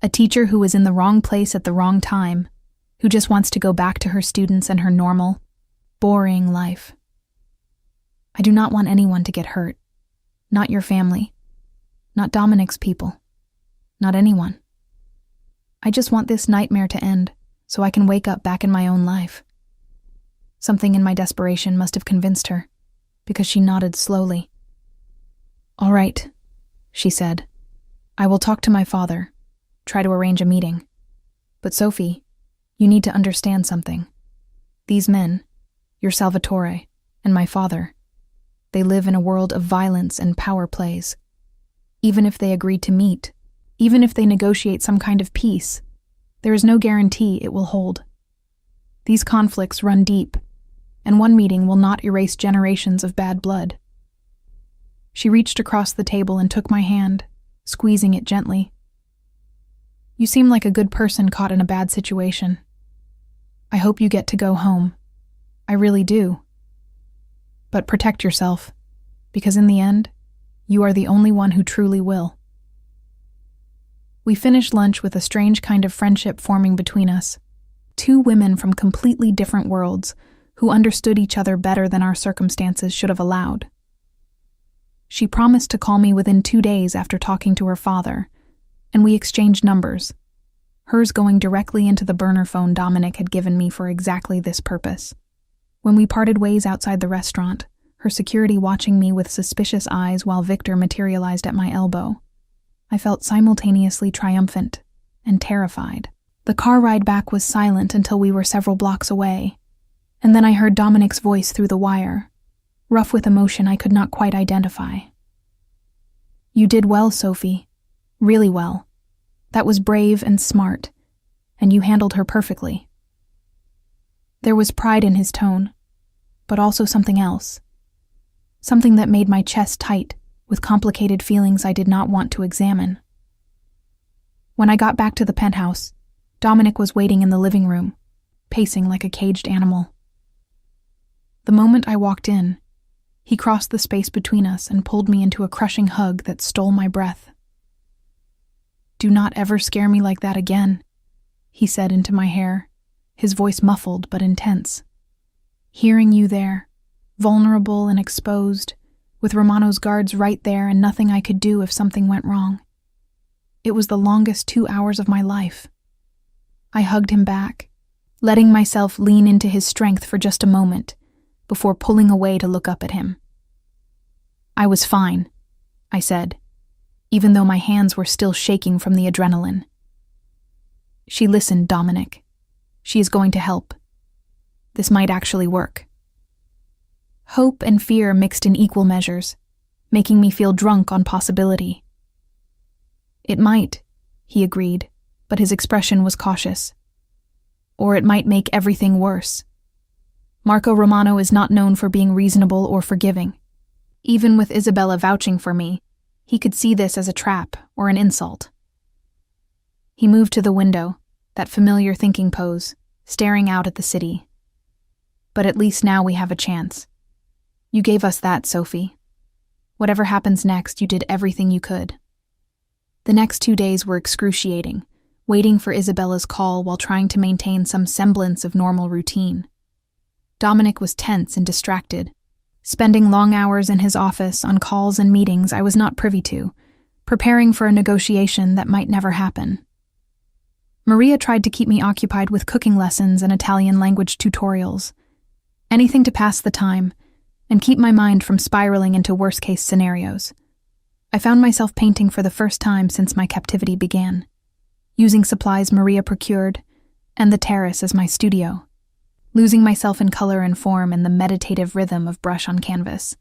A teacher who was in the wrong place at the wrong time, who just wants to go back to her students and her normal, boring life." I do not want anyone to get hurt. Not your family. Not Dominic's people. Not anyone. I just want this nightmare to end so I can wake up back in my own life. Something in my desperation must have convinced her, because she nodded slowly. All right, she said. I will talk to my father, try to arrange a meeting. But Sophie, you need to understand something. These men, your Salvatore, and my father, they live in a world of violence and power plays. Even if they agree to meet, even if they negotiate some kind of peace, there is no guarantee it will hold. These conflicts run deep, and one meeting will not erase generations of bad blood. She reached across the table and took my hand, squeezing it gently. You seem like a good person caught in a bad situation. I hope you get to go home. I really do. But protect yourself, because in the end, you are the only one who truly will. We finished lunch with a strange kind of friendship forming between us. Two women from completely different worlds who understood each other better than our circumstances should have allowed. She promised to call me within 2 days after talking to her father, and we exchanged numbers, hers going directly into the burner phone Dominic had given me for exactly this purpose. When we parted ways outside the restaurant, her security watching me with suspicious eyes while Victor materialized at my elbow, I felt simultaneously triumphant and terrified. The car ride back was silent until we were several blocks away, and then I heard Dominic's voice through the wire, rough with emotion I could not quite identify. You did well, Sophie. Really well. That was brave and smart, and you handled her perfectly. There was pride in his tone, but also something else. Something that made my chest tight with complicated feelings I did not want to examine. When I got back to the penthouse, Dominic was waiting in the living room, pacing like a caged animal. The moment I walked in, he crossed the space between us and pulled me into a crushing hug that stole my breath. Do not ever scare me like that again, he said into my hair, his voice muffled but intense. Hearing you there, vulnerable and exposed, with Romano's guards right there and nothing I could do if something went wrong. It was the longest 2 hours of my life. I hugged him back, letting myself lean into his strength for just a moment, before pulling away to look up at him. I was fine, I said, even though my hands were still shaking from the adrenaline. She listened, Dominic. She is going to help. This might actually work. Hope and fear mixed in equal measures, making me feel drunk on possibility. It might, he agreed, but his expression was cautious. Or it might make everything worse. Marco Romano is not known for being reasonable or forgiving. Even with Isabella vouching for me, he could see this as a trap or an insult. He moved to the window, that familiar thinking pose, staring out at the city. But at least now we have a chance. You gave us that, Sophie. Whatever happens next, you did everything you could. The next 2 days were excruciating, waiting for Isabella's call while trying to maintain some semblance of normal routine. Dominic was tense and distracted, spending long hours in his office on calls and meetings I was not privy to, preparing for a negotiation that might never happen. Maria tried to keep me occupied with cooking lessons and Italian language tutorials, anything to pass the time and keep my mind from spiraling into worst-case scenarios. I found myself painting for the first time since my captivity began, using supplies Maria procured and the terrace as my studio, losing myself in color and form and the meditative rhythm of brush on canvas.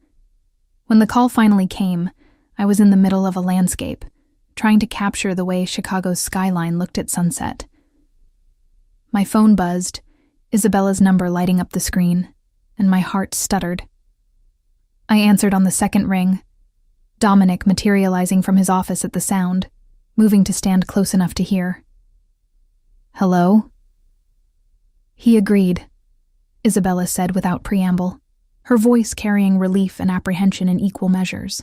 When the call finally came, I was in the middle of a landscape, trying to capture the way Chicago's skyline looked at sunset. My phone buzzed, Isabella's number lighting up the screen, and my heart stuttered. I answered on the second ring, Dominic materializing from his office at the sound, moving to stand close enough to hear. Hello? He agreed, Isabella said without preamble, her voice carrying relief and apprehension in equal measures.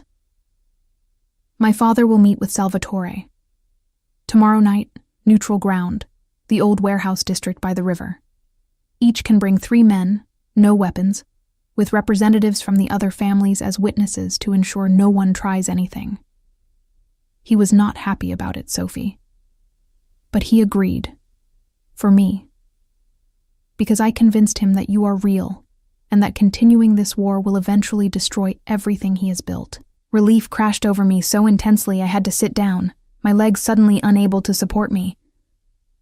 My father will meet with Salvatore. Tomorrow night, neutral ground, the old warehouse district by the river. Each can bring 3 men, no weapons, with representatives from the other families as witnesses to ensure no one tries anything. He was not happy about it, Sophie. But he agreed. For me. Because I convinced him that you are real, and that continuing this war will eventually destroy everything he has built. Relief crashed over me so intensely I had to sit down, my legs suddenly unable to support me.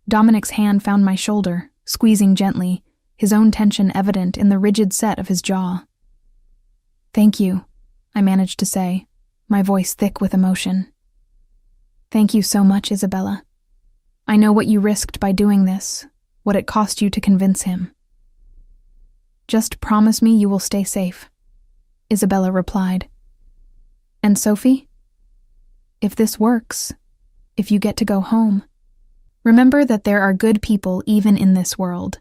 Dominic's hand found my shoulder, squeezing gently, his own tension evident in the rigid set of his jaw. "Thank you," I managed to say, my voice thick with emotion. "Thank you so much, Isabella. I know what you risked by doing this, what it cost you to convince him." "Just promise me you will stay safe," Isabella replied. "And Sophie? If this works, if you get to go home, remember that there are good people even in this world.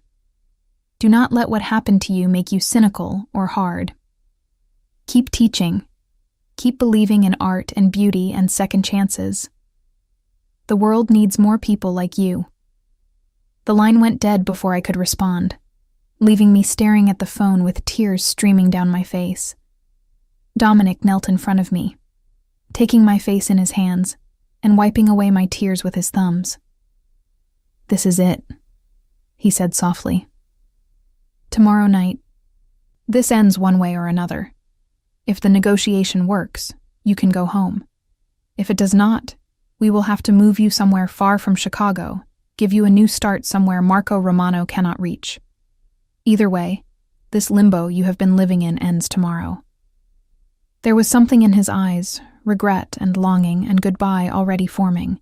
Do not let what happened to you make you cynical or hard. Keep teaching. Keep believing in art and beauty and second chances. The world needs more people like you." The line went dead before I could respond, leaving me staring at the phone with tears streaming down my face. Dominic knelt in front of me, taking my face in his hands and wiping away my tears with his thumbs. "This is it," he said softly. "Tomorrow night. This ends one way or another. If the negotiation works, you can go home. If it does not, we will have to move you somewhere far from Chicago, give you a new start somewhere Marco Romano cannot reach. Either way, this limbo you have been living in ends tomorrow." There was something in his eyes, regret and longing and goodbye already forming,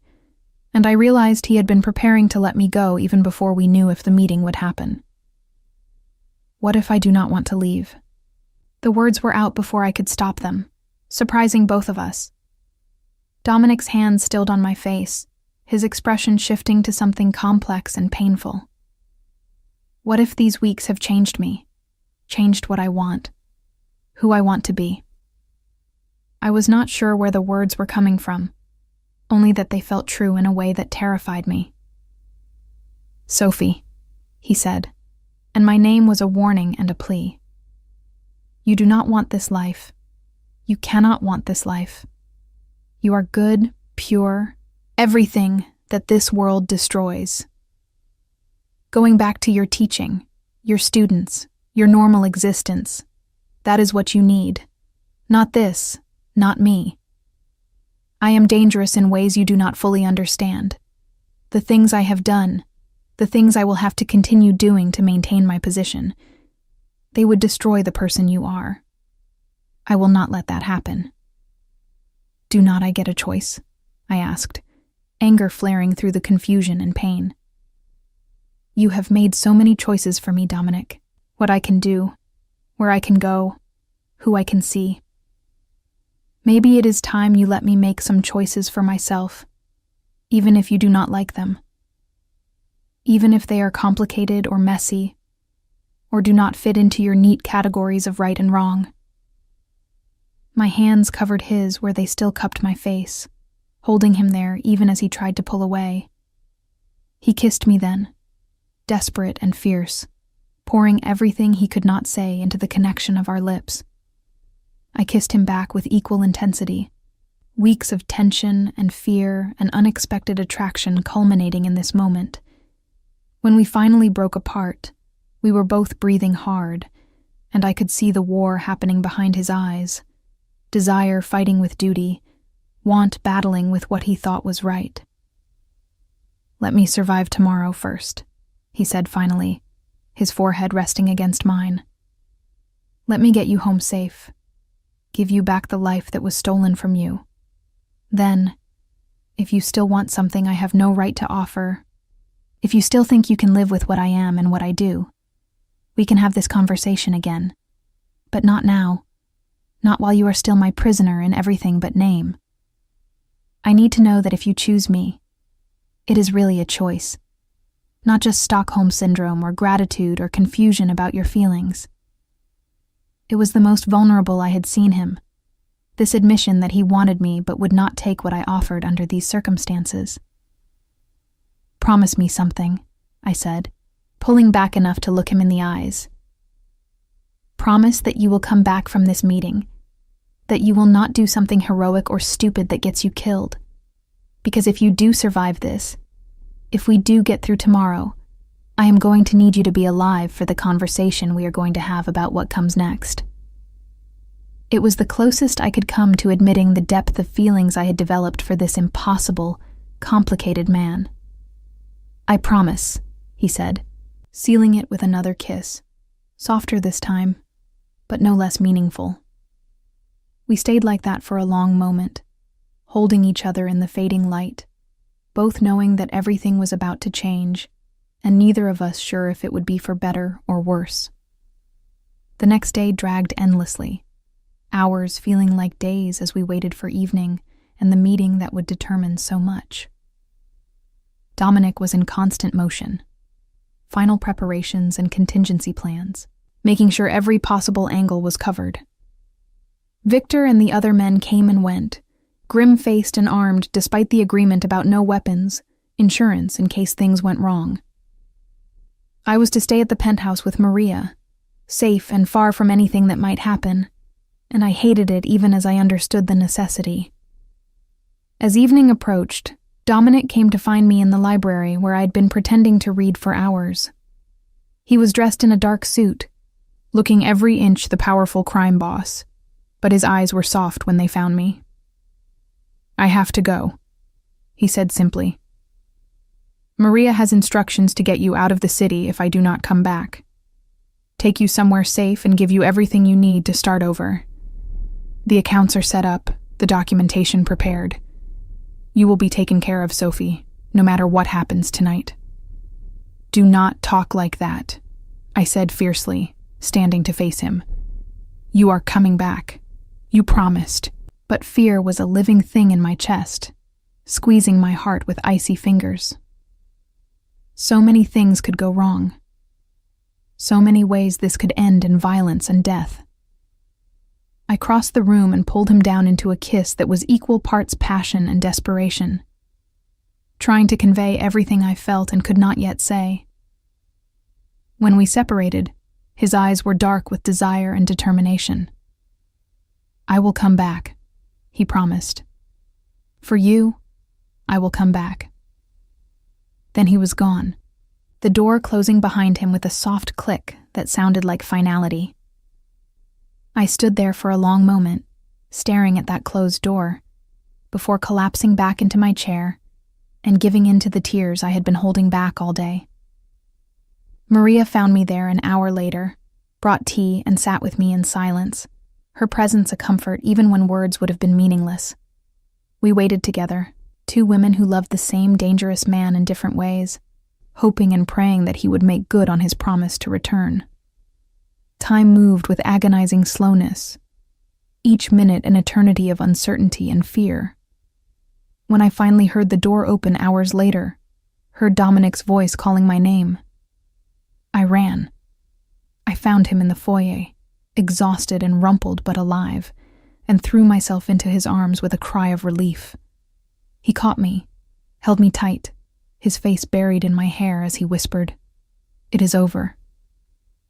and I realized he had been preparing to let me go even before we knew if the meeting would happen. What if I do not want to leave? The words were out before I could stop them, surprising both of us. Dominic's hand stilled on my face, his expression shifting to something complex and painful. What if these weeks have changed me, changed what I want, who I want to be? I was not sure where the words were coming from, only that they felt true in a way that terrified me. "Sophie," he said, and my name was a warning and a plea. "You do not want this life. You cannot want this life. You are good, pure, everything that this world destroys. Going back to your teaching, your students, your normal existence, that is what you need. Not this. Not me. I am dangerous in ways you do not fully understand. The things I have done, the things I will have to continue doing to maintain my position, they would destroy the person you are. I will not let that happen." "Do not I get a choice?" I asked, anger flaring through the confusion and pain. "You have made so many choices for me, Dominic. What I can do, where I can go, who I can see. Maybe it is time you let me make some choices for myself, even if you do not like them. Even if they are complicated or messy, or do not fit into your neat categories of right and wrong." My hands covered his where they still cupped my face, holding him there even as he tried to pull away. He kissed me then, desperate and fierce, pouring everything he could not say into the connection of our lips. I kissed him back with equal intensity, weeks of tension and fear and unexpected attraction culminating in this moment. When we finally broke apart, we were both breathing hard, and I could see the war happening behind his eyes, desire fighting with duty, want battling with what he thought was right. "Let me survive tomorrow first," he said finally, his forehead resting against mine. "Let me get you home safe. Give you back the life that was stolen from you. Then, if you still want something I have no right to offer, if you still think you can live with what I am and what I do, we can have this conversation again. But not now. Not while you are still my prisoner in everything but name. I need to know that if you choose me, it is really a choice, not just Stockholm Syndrome or gratitude or confusion about your feelings." It was the most vulnerable I had seen him, this admission that he wanted me but would not take what I offered under these circumstances. "Promise me something," I said, pulling back enough to look him in the eyes. Promise that you will come back from this meeting, that you will not do something heroic or stupid that gets you killed. Because if you do survive this, if we do get through tomorrow, I am going to need you to be alive for the conversation we are going to have about what comes next." It was the closest I could come to admitting the depth of feelings I had developed for this impossible, complicated man. "I promise," he said, sealing it with another kiss, softer this time, but no less meaningful. We stayed like that for a long moment, holding each other in the fading light, both knowing that everything was about to change, and neither of us sure if it would be for better or worse. The next day dragged endlessly, hours feeling like days as we waited for evening and the meeting that would determine so much. Dominic was in constant motion, final preparations and contingency plans, making sure every possible angle was covered. Victor and the other men came and went, grim-faced and armed despite the agreement about no weapons, insurance in case things went wrong. I was to stay at the penthouse with Maria, safe and far from anything that might happen, and I hated it even as I understood the necessity. As evening approached, Dominic came to find me in the library where I'd been pretending to read for hours. He was dressed in a dark suit, looking every inch the powerful crime boss, but his eyes were soft when they found me. "I have to go," he said simply. "Maria has instructions to get you out of the city if I do not come back. Take you somewhere safe and give you everything you need to start over. The accounts are set up, the documentation prepared. You will be taken care of, Sophie, no matter what happens tonight." "Do not talk like that," I said fiercely, standing to face him. "You are coming back. You promised." But fear was a living thing in my chest, squeezing my heart with icy fingers. So many things could go wrong. So many ways this could end in violence and death. I crossed the room and pulled him down into a kiss that was equal parts passion and desperation, trying to convey everything I felt and could not yet say. When we separated, his eyes were dark with desire and determination. "I will come back," he promised. "For you, I will come back." Then he was gone, the door closing behind him with a soft click that sounded like finality. I stood there for a long moment, staring at that closed door, before collapsing back into my chair and giving in to the tears I had been holding back all day. Maria found me there an hour later, brought tea and sat with me in silence, her presence a comfort even when words would have been meaningless. We waited together, two women who loved the same dangerous man in different ways, hoping and praying that he would make good on his promise to return. Time moved with agonizing slowness, each minute an eternity of uncertainty and fear. When I finally heard the door open hours later, heard Dominic's voice calling my name, I ran. I found him in the foyer, exhausted and rumpled but alive, and threw myself into his arms with a cry of relief. He caught me, held me tight, his face buried in my hair as he whispered, "It is over.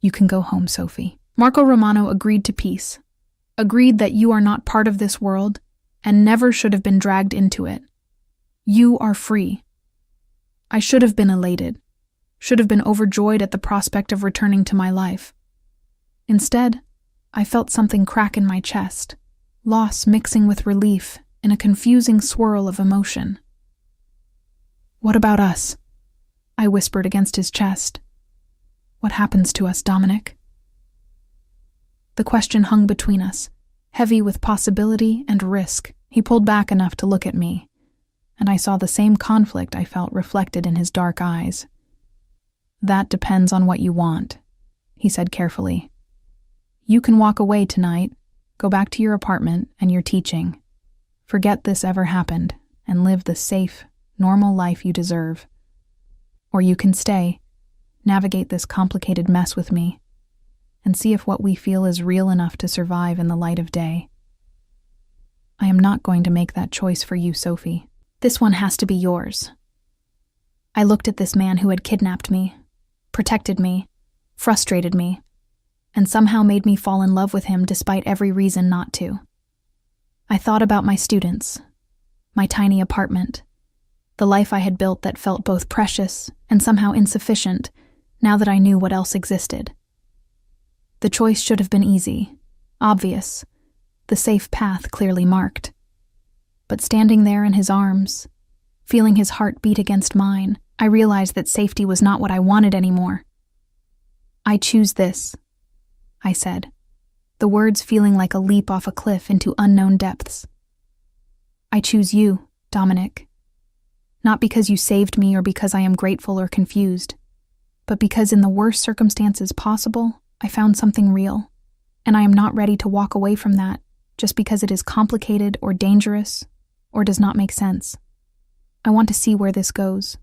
You can go home, Sophie." Marco Romano agreed to peace, agreed that you are not part of this world and never should have been dragged into it. You are free. I should have been elated, should have been overjoyed at the prospect of returning to my life. Instead, I felt something crack in my chest, loss mixing with relief in a confusing swirl of emotion. "What about us?" I whispered against his chest. "What happens to us, Dominic?" The question hung between us, heavy with possibility and risk. He pulled back enough to look at me, and I saw the same conflict I felt reflected in his dark eyes. "That depends on what you want," he said carefully. "You can walk away tonight, go back to your apartment and your teaching. Forget this ever happened and live the safe, normal life you deserve. Or you can stay, navigate this complicated mess with me, and see if what we feel is real enough to survive in the light of day. I am not going to make that choice for you, Sophie. This one has to be yours." I looked at this man who had kidnapped me, protected me, frustrated me, and somehow made me fall in love with him despite every reason not to. I thought about my students, my tiny apartment, the life I had built that felt both precious and somehow insufficient now that I knew what else existed. The choice should have been easy, obvious, the safe path clearly marked. But standing there in his arms, feeling his heart beat against mine, I realized that safety was not what I wanted anymore. "I choose this," I said, the words feeling like a leap off a cliff into unknown depths. "I choose you, Dominic. Not because you saved me or because I am grateful or confused, but because in the worst circumstances possible, I found something real, and I am not ready to walk away from that just because it is complicated or dangerous or does not make sense. I want to see where this goes,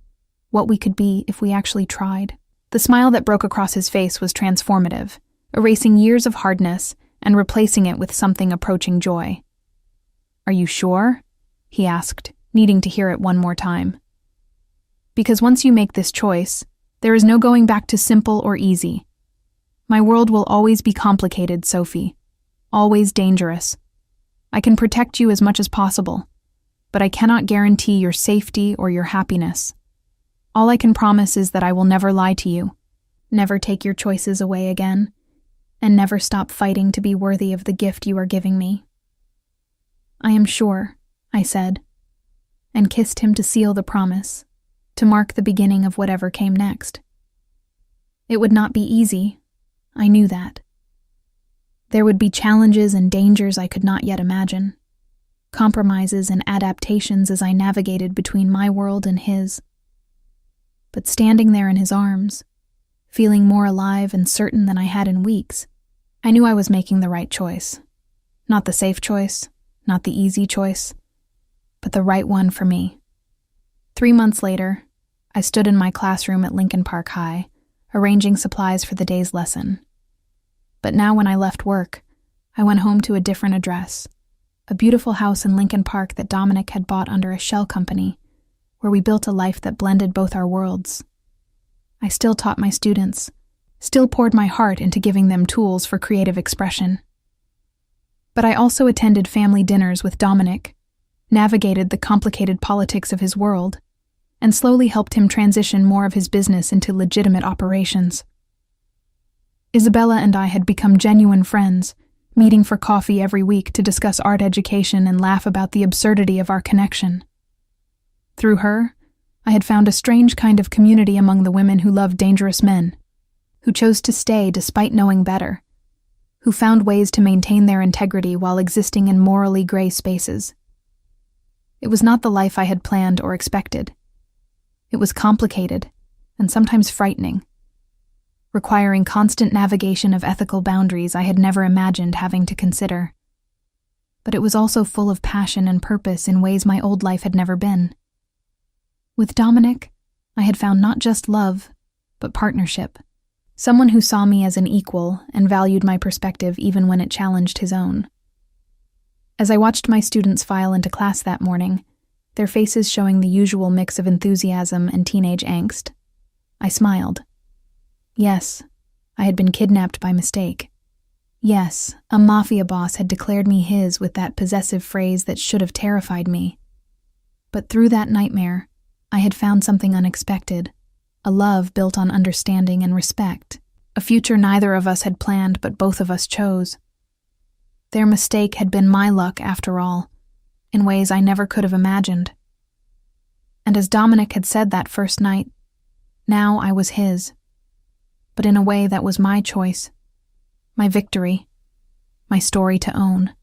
what we could be if we actually tried." The smile that broke across his face was transformative, erasing years of hardness and replacing it with something approaching joy. "Are you sure?" he asked, needing to hear it one more time. "Because once you make this choice, there is no going back to simple or easy. My world will always be complicated, Sophie. Always dangerous. I can protect you as much as possible, but I cannot guarantee your safety or your happiness. All I can promise is that I will never lie to you, never take your choices away again, and never stop fighting to be worthy of the gift you are giving me." "I am sure," I said, and kissed him to seal the promise, to mark the beginning of whatever came next. It would not be easy, I knew that. There would be challenges and dangers I could not yet imagine, compromises and adaptations as I navigated between my world and his. But standing there in his arms, feeling more alive and certain than I had in weeks, I knew I was making the right choice. Not the safe choice, not the easy choice, but the right one for me. 3 months later, I stood in my classroom at Lincoln Park High, arranging supplies for the day's lesson. But now when I left work, I went home to a different address, a beautiful house in Lincoln Park that Dominic had bought under a shell company, where we built a life that blended both our worlds. I still taught my students, still poured my heart into giving them tools for creative expression. But I also attended family dinners with Dominic, navigated the complicated politics of his world, and slowly helped him transition more of his business into legitimate operations. Isabella and I had become genuine friends, meeting for coffee every week to discuss art education and laugh about the absurdity of our connection. Through her, I had found a strange kind of community among the women who loved dangerous men, who chose to stay despite knowing better, who found ways to maintain their integrity while existing in morally gray spaces. It was not the life I had planned or expected. It was complicated and sometimes frightening, requiring constant navigation of ethical boundaries I had never imagined having to consider. But it was also full of passion and purpose in ways my old life had never been. With Dominic, I had found not just love, but partnership, someone who saw me as an equal and valued my perspective even when it challenged his own. As I watched my students file into class that morning, their faces showing the usual mix of enthusiasm and teenage angst, I smiled. Yes, I had been kidnapped by mistake. Yes, a mafia boss had declared me his with that possessive phrase that should have terrified me. But through that nightmare, I had found something unexpected, a love built on understanding and respect, a future neither of us had planned but both of us chose. Their mistake had been my luck after all, in ways I never could have imagined. And as Dominic had said that first night, now I was his, but in a way that was my choice, my victory, my story to own.